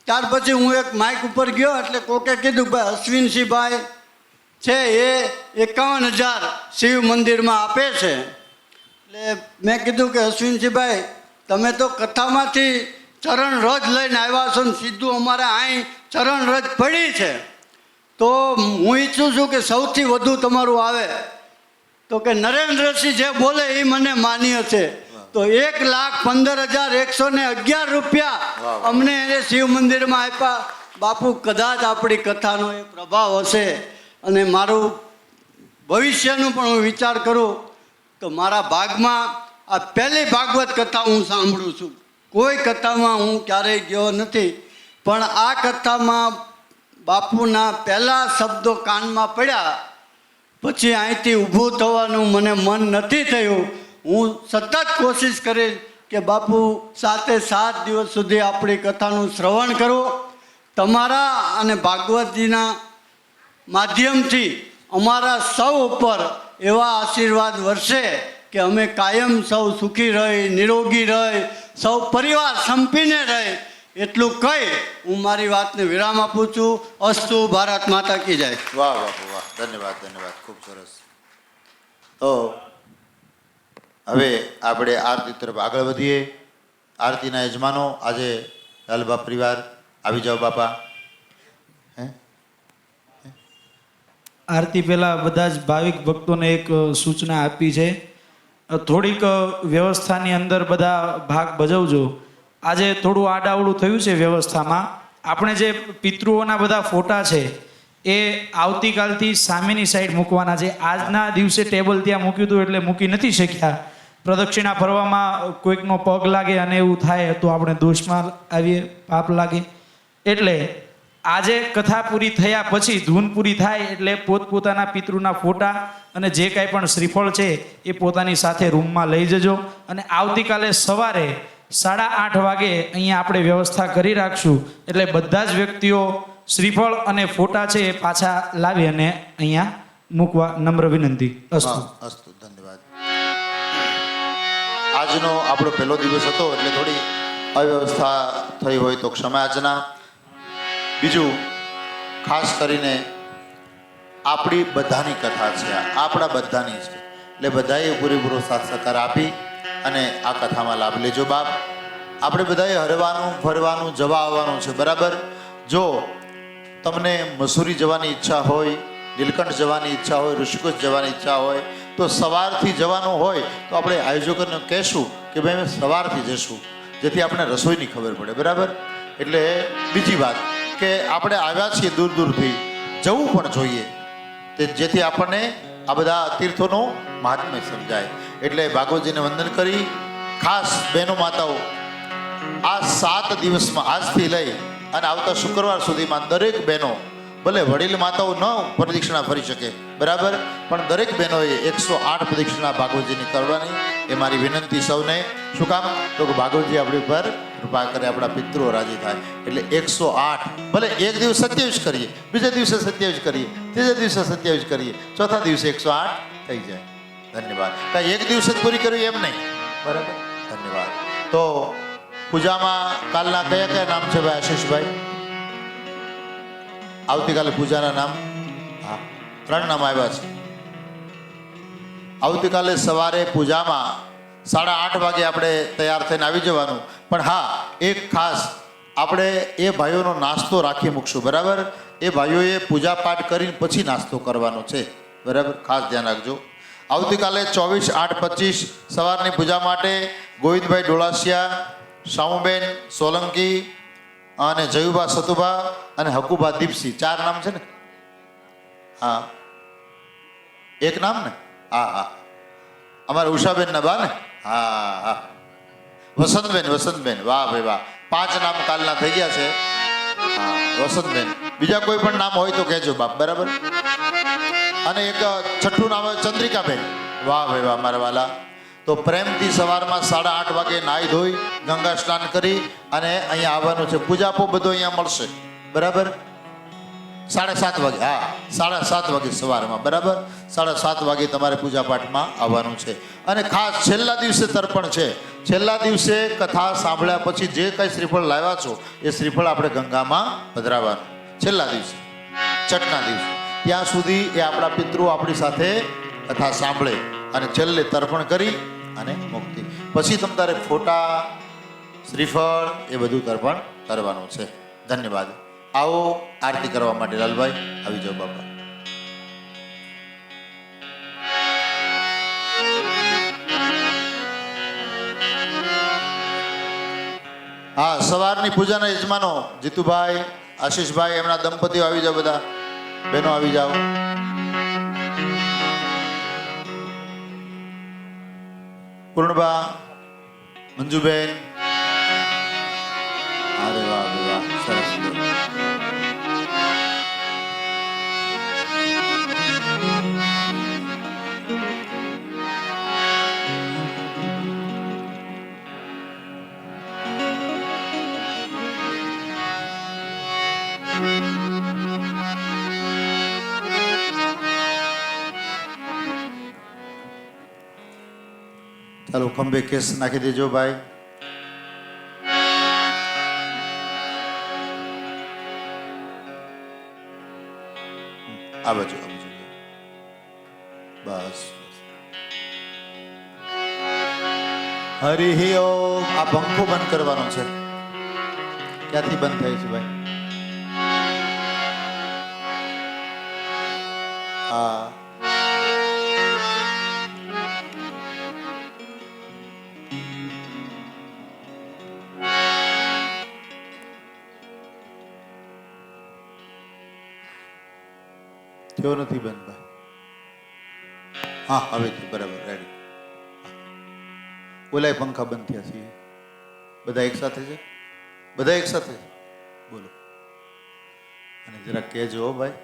ત્યાર પછી હું એક માઇક ઉપર ગયો એટલે કોકે કીધું ભાઈ અશ્વિનસિંહભાઈ છે એ 51,000 શિવ મંદિરમાં આપે છે. એટલે મેં કીધું કે અશ્વિનસિંહભાઈ તમે તો કથામાંથી ચરણ રજ લઈને આવ્યા છો ને સીધું અમારે અહીં ચરણ રજ પડી છે, તો હું ઈચ્છું છું કે સૌથી વધુ તમારું આવે. તો કે નરેન્દ્રસિંહ જે બોલે એ મને માન્ય છે. તો 1,15,111 રૂપિયા અમને એને શિવ મંદિરમાં આપ્યા. બાપુ કદાચ આપણી કથાનો એ પ્રભાવ હશે અને મારું ભવિષ્યનું પણ હું વિચાર કરું તો મારા ભાગમાં આ પહેલી ભાગવત કથા હું સાંભળું છું. કોઈ કથામાં હું ક્યારેય ગયો નથી, પણ આ કથામાં બાપુના પહેલા શબ્દો કાનમાં પડ્યા પછી અહીંથી ઊભું થવાનું મને મન નથી થયું. હું સતત કોશિશ કરીશ કે બાપુ 7 દિવસ સુધી આપણી કથાનું શ્રવણ કરો. તમારા અને ભાગવતજીના માધ્યમથી અમારા સૌ ઉપર એવા આશીર્વાદ વરસે કે અમે કાયમ સૌ સુખી રહી, નિરોગી રહી, સૌ પરિવાર સંપીને રહે. એટલું કહી હું મારી વાતને વિરામ આપું છું. અસ્તુ. ભારત માતા કી જય. વાહ બાપુ વાહ, ધન્યવાદ ધન્યવાદ, ખૂબ સરસ. તો હવે આપણે આરતી તરફ આગળ વધીએ. આરતીના યજમાનો આજે લાલબા પરિવાર આવી જાઓ બાપા. આરતી પહેલાં બધા જ ભાવિક ભક્તોને એક સૂચના આપી છે. થોડીક વ્યવસ્થાની અંદર બધા ભાગ ભજવજો. આજે થોડું આડાવડું થયું છે વ્યવસ્થામાં. આપણે જે પિતૃઓના બધા ફોટા છે એ આવતીકાલથી સામેની સાઈડ મૂકવાના છે. આજના દિવસે ટેબલ ત્યાં મૂક્યું હતું એટલે મૂકી નથી શક્યા. પ્રદક્ષિણા ફરવામાં કોઈકનો પગ લાગે અને એવું થાય તો આપણે દોષમાં આવીએ, પાપ લાગે. એટલે આજે કથા પૂરી થયા પછી ધૂન પૂરી થાય એટલે પોતપોતાના પિતૃના ફોટા અને જે કાંઈ પણ શ્રીફળ છે એ પોતાની સાથે રૂમમાં લઈ જજો. અને આવતીકાલે સવારે 8:30 વાગે અહીંયા આપણે વ્યવસ્થા કરી રાખશું. એટલે બધા જ વ્યક્તિઓ શ્રીફળ અને ફોટા છે એ પાછા લાવી અને અહીંયા મૂકવા નમ્ર વિનંતી. અસ્તુ. અસ્તુ, ધન્યવાદ. આજનો આપણો પહેલો દિવસ હતો એટલે થોડી અવ્યવસ્થા થઈ હોય તો ક્ષમાયાચના. બીજું ખાસ કરીને આપણી બધાની કથા છે, આપણા બધાની છે, એટલે બધાએ પૂરેપૂરો સાથ સહકાર આપી અને આ કથામાં લાભ લેજો બાપ. આપણે બધાએ હરવાનું, ફરવાનું, જવા આવવાનું છે, બરાબર. જો તમને મસૂરી જવાની ઈચ્છા હોય, નીલકંઠ જવાની ઈચ્છા હોય, ઋષિકેશ જવાની ઈચ્છા હોય તો સવારથી જવાનું હોય તો આપણે આયોજકોને કહેશું કે ભાઈ અમે સવારથી જઈશું, જેથી આપણે રસોઈની ખબર પડે, બરાબર. એટલે બીજી વાત કે આપણે આવ્યા છીએ દૂર દૂરથી, જવું પણ જોઈએ તે જેથી આપણને આ બધા તીર્થોનું મહાત્મ્ય સમજાય. એટલે ભાગવતજીને વંદન કરી ખાસ બહેનો માતાઓ આ 7 દિવસમાં આજથી લઈ અને આવતા શુક્રવાર સુધીમાં દરેક બહેનો, ભલે વડીલ માતાઓ ન પ્રદક્ષિણા ફરી શકે, બરાબર, પણ દરેક બહેનોએ 108 પ્રદક્ષિણા ભાગવતજીની કરવાની એ મારી વિનંતી સૌને. શું કામ? તો કે ભાગવતજી આપણી ઉપર કૃપા કરે, આપણા પિતૃઓ રાજી થાય. એટલે 108, ભલે એક દિવસ 27 કરીએ, બીજા દિવસે 27 કરીએ, ત્રીજા દિવસે 27 કરીએ, ચોથા દિવસે 108 થઈ જાય. ધન્યવાદ. કાંઈ એક દિવસે જ પૂરી કરવી એમ નહીં, બરાબર. ધન્યવાદ. તો પૂજામાં કાલના કયા કયા નામ છે ભાઈ આશીષભાઈ? આવતીકાલે પૂજાના નામ? હા, 3 નામ આવ્યા છે. આવતીકાલે સવારે પૂજામાં 8:30 વાગે આપણે તૈયાર થઈને આવી જવાનું. પણ હા, એક ખાસ આપણે એ ભાઈઓનો નાસ્તો રાખી મૂકશું, બરાબર. એ ભાઈઓએ પૂજા પાઠ કરીને પછી નાસ્તો કરવાનો છે, બરાબર. ખાસ ધ્યાન રાખજો. આવતીકાલે 24/8/25 સવારની પૂજા માટે ગોવિંદભાઈ ડોળાસિયા, શામુબેન સોલંકી અને જયુબા સતુભા અને હકુબા દીપસિંહ, 4 નામ છે ને? હા, એક નામ ને? હા હા, અમારે ઉષાબેન ના બા ને? હા હા, વસંતબેન, વસંતબેન, વાહ ભાઈ વાહ, 5 નામ કાલના થઈ ગયા છે. હા, વસંતબેન. બીજા કોઈ પણ નામ હોય તો કહેજો બાપ, બરાબર. અને એક 6ઠું નામ હોય ચંદ્રિકાબેન, વાહ ભાઈ વાહ મારા વાલા. તો પ્રેમથી સવારમાં 8:30 વાગે નાહી ધોઈ ગંગા સ્નાન કરી અને અહીંયા આવવાનું છે. પૂજાપો બધો અહીંયા મળશે, બરાબર. 7:30 વાગે, હા 7:30 વાગે સવારમાં, બરાબર. 7:30 વાગે તમારે પૂજા પાઠમાં આવવાનું છે. અને ખાસ છેલ્લા દિવસે તર્પણ છે. છેલ્લા દિવસે કથા સાંભળ્યા પછી જે કંઈ શ્રીફળ લાવ્યા છો એ શ્રીફળ આપણે ગંગામાં પધરાવવાનું છેલ્લા દિવસે, છઠના દિવસે. ત્યાં સુધી એ આપણા પિતૃઓ આપણી સાથે કથા સાંભળે અને છેલ્લે તર્પણ કરી અને મુક્તિ. પછી તમારે ફોટા, શ્રીફળ એ બધું તર્પણ કરવાનું છે. ધન્યવાદ. આવો આરતી કરવા માટે લાલભાઈ આવી જાઓ બાપા. સવારની પૂજાના યજમાનો જીતુભાઈ, આશીષભાઈ, એમના દંપતીઓ આવી જાઓ, બધા બહેનો આવી જાઓ. પૂર્ણબા, મંજુબેન, અરે વાહ વાહ, સરસ. ચાલો ખંભે કેસ નાખી દેજો ભાઈ. આ બાજુ બસ. હરિ ઓમ. આ પંખો બંધ કરવાનો છે. ક્યાંથી બંધ થાય છે ભાઈ? હા, થયો નથી બંધ ભાઈ. હા, હવે થયું, બરાબર, રેડી. ઓલાય પંખા બંધ થયા છે. બધા એક સાથે છે? બધા એક સાથે બોલો. અને જરા કહેજો હો ભાઈ.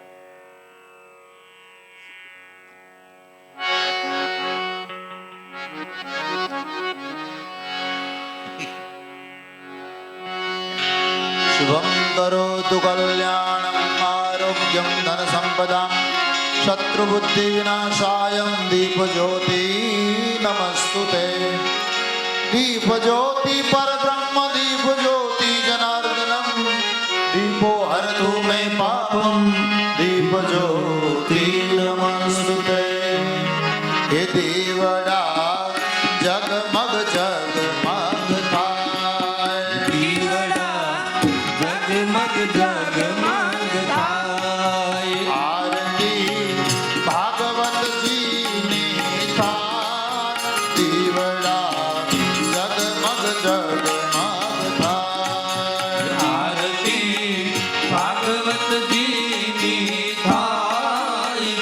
શુભમ કરોતુ કલ્યાણમ આરોગ્યમ ધન સંપદામ શત્રુબુદ્ધિ વિનાશાય દીપ જ્યોતિ નમસ્તુતે. દીપ જ્યોતિ પરબ્રહ્મ દીપ જ્યોતિ જનાર્દનમ દીપો હરતુ મે પાપમ દીપ જ્યોતિ નમસ્તુતે. હે દેવડા જગમગ જગમગ થાય. જગમગ જગમગ થાય. આરતી ભાગવતજીની થાય. દીવડા જગમગ જગમગ થાય. આરતી ભાગવતજીની થાય.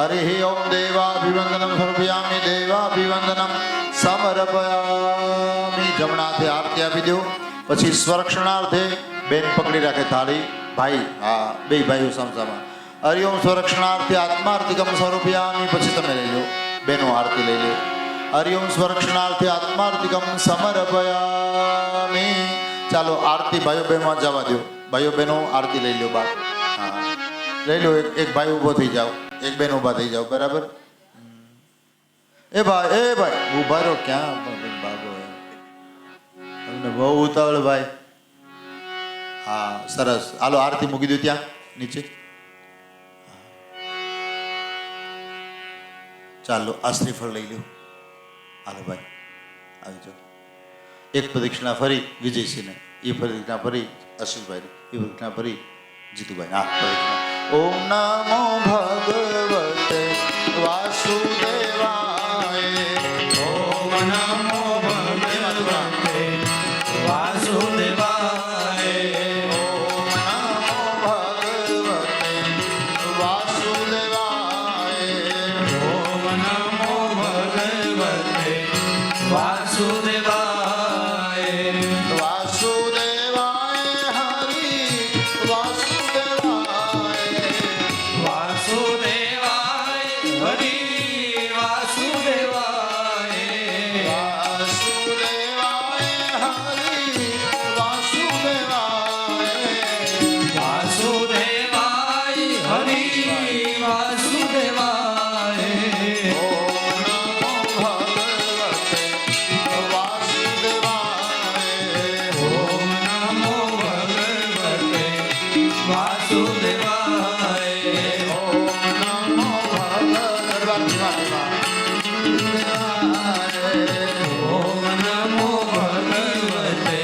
હરિ ઓમ દેવાભિવંદનમ સમર્પયામિ દેવાભિવંદનમ સમર્પયામિ. જમણા હાથે આરતી આપી દો. પછી સ્વરક્ષણાર્થે બેન પકડી રાખે થાળી. ભાઈ, હા, બે ભાઈઓ સમસામાં. હરિ ઓમ સ્વરક્ષણાર્થે આત્માર્તિકમ સમર્પયામિ. પછી તમે લઈ લો, બેનો આરતી લઈ લો. હરિ ઓમ સ્વરક્ષણાર્થે આત્માર્તિકમ સમર્પયામિ. ચાલો આરતી ભાઈઓ બહેનમાં જવા દો. ભાઈઓ બહેનો આરતી લઈ લો. બાપ, હા, લઈ લો. એક ભાઈ ઊભો થઈ જાઓ, એક બેન ઊભા થઈ જાઓ. બરાબર? એ ભાઈ ઊભા રહો. ક્યાં ભાગો? તમને બહુ ઉતાવળ ભાઈ. હા, સરસ. હાલો આરતી મૂકી દો ત્યાં નીચે. ચાલો આ શ્રીફળ લઈ લો. હાલો ભાઈ, આવી જાઓ. એક પ્રદક્ષિણા ફરી વિજયસિંહને, એ પ્રદક્ષિણા ફરી અશ્વિનભાઈ, એ પ્રદક્ષિણા ફરી જીતુભાઈ. હા, પ્રદક્ષિણા. ઓમ નમો ભગવતે વાસુદેવાય. ઓમ નમો ભગવતે વાસુદેવાય. ઓમ નમો ભગવતે વાસુદેવાય. ઓમ નમો ભગવતે વાસુદેવાય. વાસુદેવાય હરિ વાસુદેવાય. વાસુદેવાય હરિ વાસુદેવાય. વાસુદેવાય હરિ વાસુદેવાય. વાસુદેવાય હરિ વાસુદેવાય. ઓમ નમો ભગવતે વાસુદેવાય. ઓમ નમો ભગવતે ઓમ નમો ભગવતે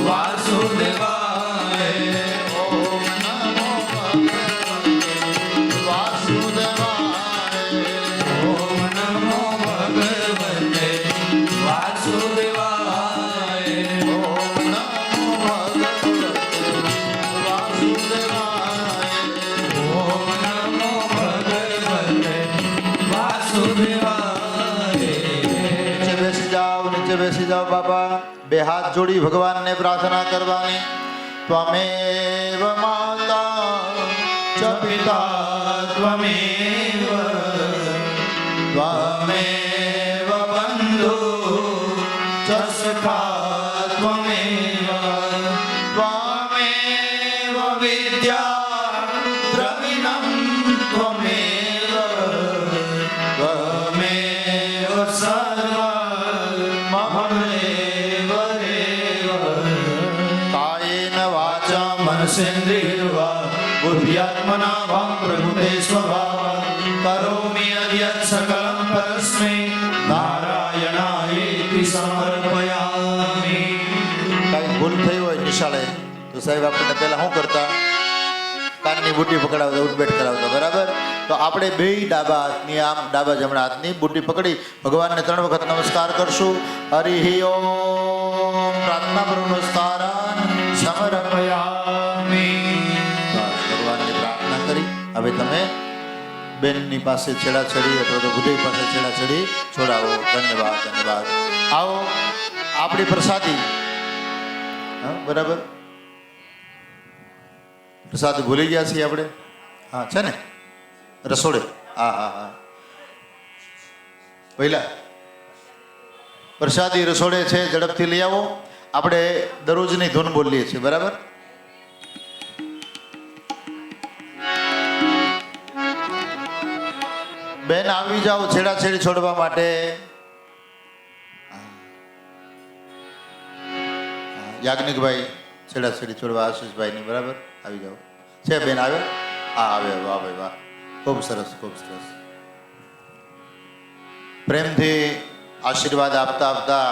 વાસુદેવાય. ઓમ નમો ભગવતે વાસુદેવાય. ઓમ નમો ભગવતે વાસુદેવાય. ઓમ નમો ભગવતે વાસુદેવાય. ઓમ નમો ભગવતે વાસુદેવાય. નીચે બેસી જાઓ, નીચે બેસી જાઓ બાપા. બે હાથ જોડી ભગવાનને પ્રાર્થના કરવાની. ત્વમેવ માતા ચ પિતા ત્વમેવ ત્વમેવ બંધુ ચ સખા ત્વમેવ ત્વમેવ વિદ્યા દ્રવિણં ત્વમેવ ત્વમેવ સર્વં મમ દેવ દેવ. કાયેન વાચા मनसेन्द्रियर्वा बुद्ध्यात्मना वां प्रभुते स्वभावात् करोमि यद्यत् सकलं परस्मै नारायणायेति समर्पयामि. કઈ ભૂલ થઈ હોય નિશાળે તો સાહેબ આપણને પહેલા શું કરતા? કાનની બુટ્ટી પકડાવતા, ઉઠબેઠ કરાવતા. બરાબર? તો આપણે બે ડાબા હાથની, આમ ડાબા જમણા હાથની બુટ્ટી પકડી ભગવાનને 3 વખત નમસ્કાર કરશું. હરિ ઓમ. પ્રાર્થના પર નમસ્કારાન સમર્પયામિ. બસ, ભગવાનની પ્રાર્થના કરી હવે તમે બેનની પાસે છેડાછેડી અથવા તો બુદ્ધિ પાસે છેડાછેડી છોડાવો. ધન્યવાદ, ધન્યવાદ. આવો આપણી પ્રસાદી. હા, બરાબર? પ્રસાદ ભૂલી ગયા છીએ આપણે? હા, છે ને રસોડે? હા હા હા. પહેલા પ્રસાદી રસોડે છે, ઝડપથી લઈ આવો. આપણે દરરોજની ધૂન બોલીએ છીએ. બરાબર? બેન આવી જાઓ છેડાછેડી છોડવા માટે. યાજ્ઞિકભાઈ છેડાછેડી છોડવા આશીષભાઈની. બરાબર? આવી જાઓ. છે બેન આવે? હા, આવે. વાહ ભાઈ વાહ, ખૂબ સરસ, ખૂબ સરસ. પ્રેમથી આશીર્વાદ આપતા આપતા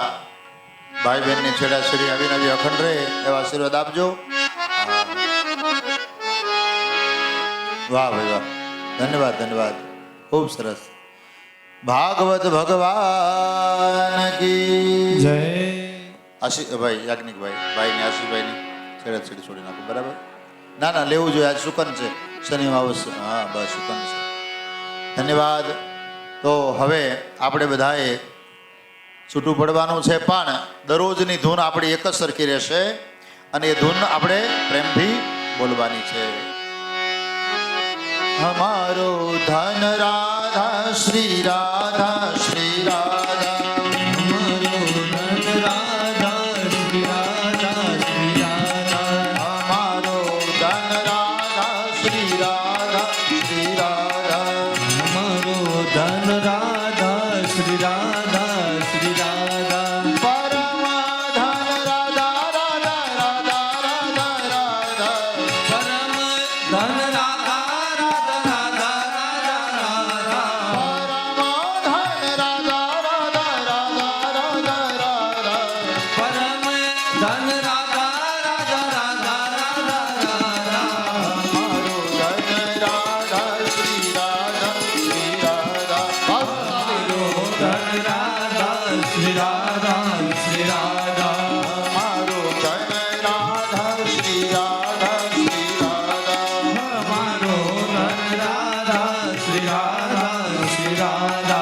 ભાઈ બહેનની છેડાછેડી આવી નવી અખંડ રહે એવા આશીર્વાદ આપજો. વાહ ભાઈ વાહ, ધન્યવાદ, ધન્યવાદ, ખૂબ સરસ. ભાગવત ભગવાન કી જય. ભાઈ યાજ્ઞિકભાઈ, ભાઈની આશીષભાઈની છેડાછેડી છોડી નાખો. બરાબર? ના ના, લેવું જોઈએ. આજ શુકન છે, શનિ અમાવસ. હા બસ, શુકન છે. ધન્યવાદ. તો હવે આપણે બધાએ છૂટું પડવાનું છે, પણ દરરોજની ધૂન આપણી એક જ સરખી રહેશે અને એ ધૂન આપણે પ્રેમથી બોલવાની છે. હમારો ધન રાધા શ્રી રાધા શ્રી રાધા, હમારો ધન રાધા શ્રી રાધા શ્રી રાધા, હમારો ધન રાધા શ્રી રાધા શ્રી રાધા, હમારો ધન રાધા શ્રી રાધા શ્રી રાધા, પરમ ધન રાધા રાધા રાધા રાધા રાધા, પરમ ધન રાધા રાધા રાધા રાધા રાધા, પરમ ધન રાધા રાધા રાધા રાધા રાધા, પરમ ધન રાધા રાધા રાધા રાધા, મારો ધન રાધા શ્રી રાધા શ્રી રાધા, હમારો ધન રાધા શ્રી રાધા શ્રી રાધા, મારો ધન રાધા શ્રી રાધા શ્રી રાધા, हमारो धन राधा श्री राधा श्री राधा,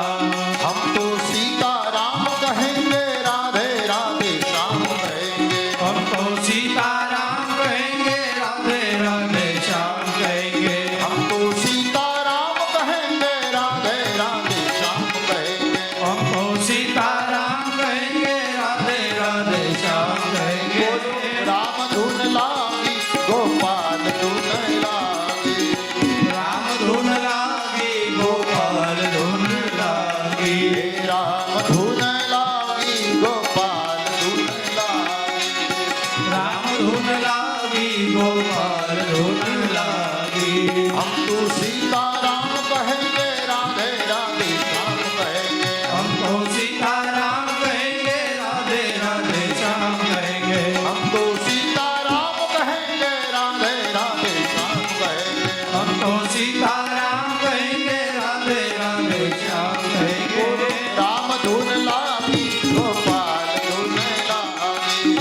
हम तो सीताराम कहेंगे, राधे राधे श्याम कहेंगे, हम तो सीताराम कहेंगे, राधे राधे श्याम कहेंगे, हम तो सीताराम कहेंगे, राधे राधे श्याम कहेंगे, हम तो सीताराम कहेंगे, राधे राधे श्याम कहेंगे, राम धुन लागी गोपाल धुन लागी, राम धुन लागी गोपाल धुन लागी, राम धुन लागी गोपाल धुन लागी, राम धुन लागी गोपाल धुन लागी, हम तो सीताराम कहेंगे, राधे राधे श्याम कहेंगे, हम तो सीताराम कहेंगे, राधे राधे श्याम कहेंगे, हम तो सीताराम कहेंगे, राधे राधे श्याम कहेंगे, हम तो सीताराम कहेंगे, राधे राधे श्याम कहेंगे, राम धुन लागी गोपाल धुन लागी,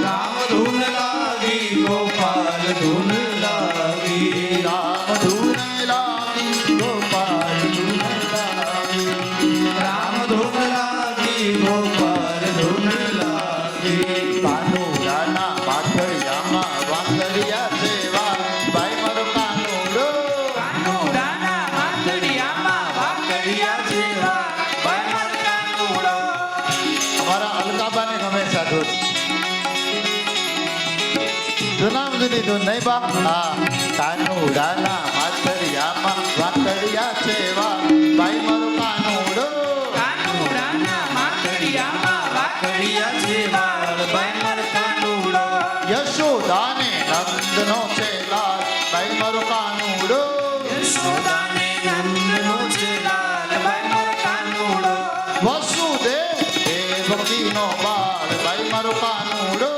राम धुन लागी गोपाल धुन लागी, राम धुन लागी गोपाल धुन लागी, राम धुन लागी गोपाल धुन लागी, કાનુડાના પાથરિયામાં વાંદરિયા સેવા, ભાઈ મારો કાનુડો, કાનુડાના વાંદડિયામાં વાંદડિયા જેવા, ભાઈ મારો કાનુડો. અમારા અલકાબાને ગમે સાધુ જુનામ જુની ધૂન નહીં બા. હા, કાનુડાના પાથરિયામાં વાંદરિયા સેવા, ભાઈ મારો કાનુડો, કાનુડાના વાંદડિયામાં વાંદડિયા જેવા, ભાઈ મારો કાનુડો. યશોદાને નંદનો છે લાલ, ભાઈ મારો કાનુડો, યશોદાને નંદનો છે લાલ, ભાઈ મારો કાનુડો. વસુદેવ દેવકીનો બાળ, ભાઈ મારો કાનુડો,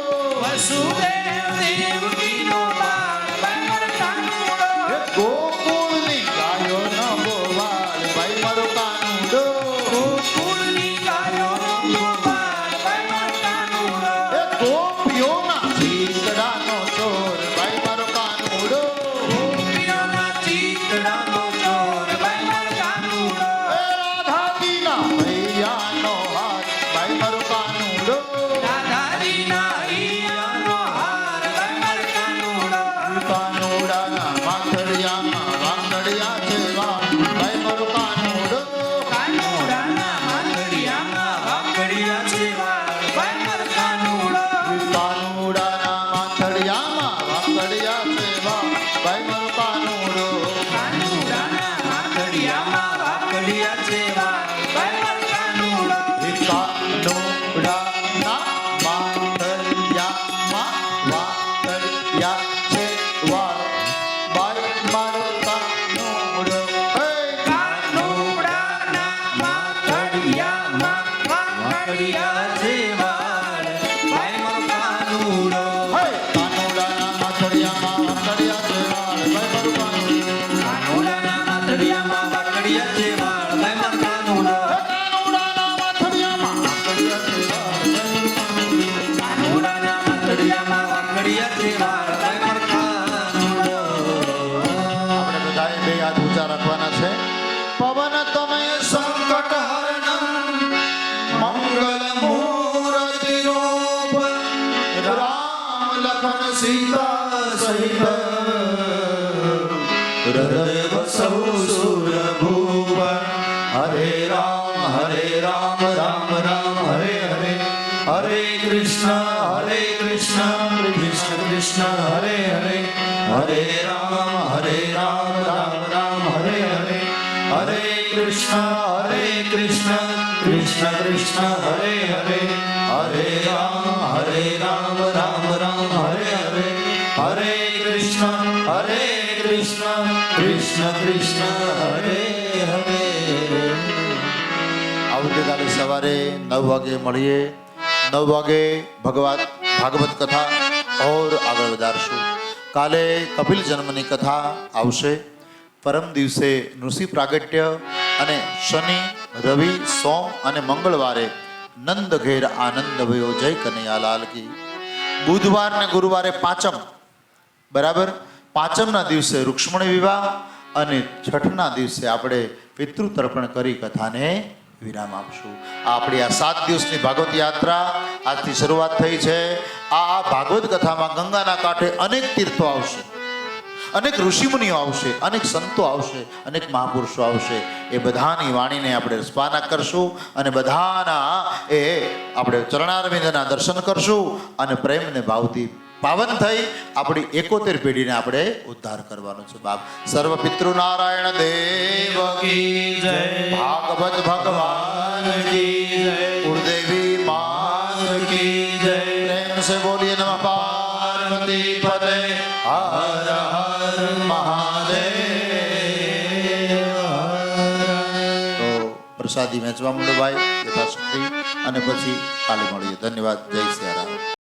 વસુદેવ દેવકીનો બાળ, ભાઈ મારો કાનુડો. એ ગોકુળની ગાયોનો ગોવાળ, ભાઈ મારો કાનુડો, ગોકુળની ગાયોનો ગોપાળ, ભાઈ મારો કાનુડો. એ ગોપીઓના ચીકડાનો ચોર, ભાઈ મારો કાનુડો, ગોપીઓના ચીકડાનો ચોર, ભાઈ મારો કાનુડો. એ રાધાજીના ભૈયાનો હાથ, ભાઈ મારો કાનુડો, રાધાજીના હૈયાનો હાર, ભાઈ મારો કાનુડો. કાનુડાના માથડિયામાં વાંદડિયા જેવા, ભાઈ મારો કાનુડો, કાનુડાના વાંદડિયામાં વાંદડિયા જેવા, ભાઈ મારો કાનુડો. કાનુડાના માથડિયામાં વાંદડિયા સેવા, ભાઈ મારો કાનુડો, કાનુડાના વાંદડિયામાં વાંદડિયા જેવા, ભાઈ મારો કાનુડો. કાનુડાના માથડિયામાં વાંદડિયા સેવા, ભાઈ મારો કાનુડો, હે કાનુડાના વાંદડિયામાં વાંદડિયા જેવા, ભાઈ મારો કાનુડો. હે કાનુડાના માથડિયામાં વાંદડિયા સેવા, ભાઈ મારો કાનુડો, કાનુડાના વાંદડિયામાં વાંદડિયા જેવા, ભાઈ મારો કાનુડો. કાનુડાના માથડિયામાં વાંદડિયા સેવા, કાનુડાના વાંદડિયામાં વાંદડિયા જેવા, ભાઈ મારો કાનુડો. આપણે બધાએ બે હાથ ઊંચા રાખવાના છે પવન તનય સંકટ હરણ મંગલ મૂર્તિ રૂપ રામ લખન સીતા સહિત હૃદય સૌ સુર ભુવન હરે રામ રામ રામ હરે હરે હરે કૃષ્ણ કૃષ્ણ કૃષ્ણ હરે હરે હરે રામ રામ રામ હરે હરે હરે કૃષ્ણ કૃષ્ણ કૃષ્ણ હરે હરે હરે રામ રામ હરે હરે હરે કૃષ્ણ કૃષ્ણ કૃષ્ણ હરે હરે. આવતીકાલે સવારે 9 વાગે મળીએ. 9 વાગે ભાગવત કથા ઓર આગળ વધારશું. કાલે કપિલ જન્મની કથા આવશે. પરમ દિવસે નૃષિ પ્રાગટ્ય અને શનિ રવિ સોમ અને મંગળવારે નંદ ઘેર આનંદ ભયો જય કનૈયાલાલ કી. બુધવાર ને ગુરુવારે પાંચમ, બરાબર. પાંચમના દિવસે રૂક્ષ્મણી વિવાહ અને છઠના દિવસે આપણે પિતૃ તર્પણ કરી કથાને વિરામ આપશું. આપણી આ 7 દિવસની ભાગવત યાત્રા આજથી શરૂઆત થઈ છે. આ ભાગવત કથામાં ગંગાના કાંઠે અનેક તીર્થો આવશે, અનેક ઋષિમુનિઓ આવશે, અનેક સંતો આવશે, અનેક મહાપુરુષો આવશે. એ બધાની વાણીને આપણે રસપાના કરશું અને બધાના એ આપણે ચરણારવિંદના દર્શન કરશું અને પ્રેમને ભાવથી પાવન થઈ આપણી 71 પેઢીને આપણે ઉદ્ધાર કરવાનો છે. બાપ સર્વ પિતૃ નારાયણ દેવ કી જય. ભાગવત ભગવાન કી જય. કુળદેવી માત કી જય. પ્રેમ से बोलिए नमः पार्वती पते हर हर महादेव. તો પ્રસાદી વેચવા માંડો ભાઈ યથાશક્તિ અને પછી કાલે મળીએ. ધન્યવાદ. જય સિયારામ.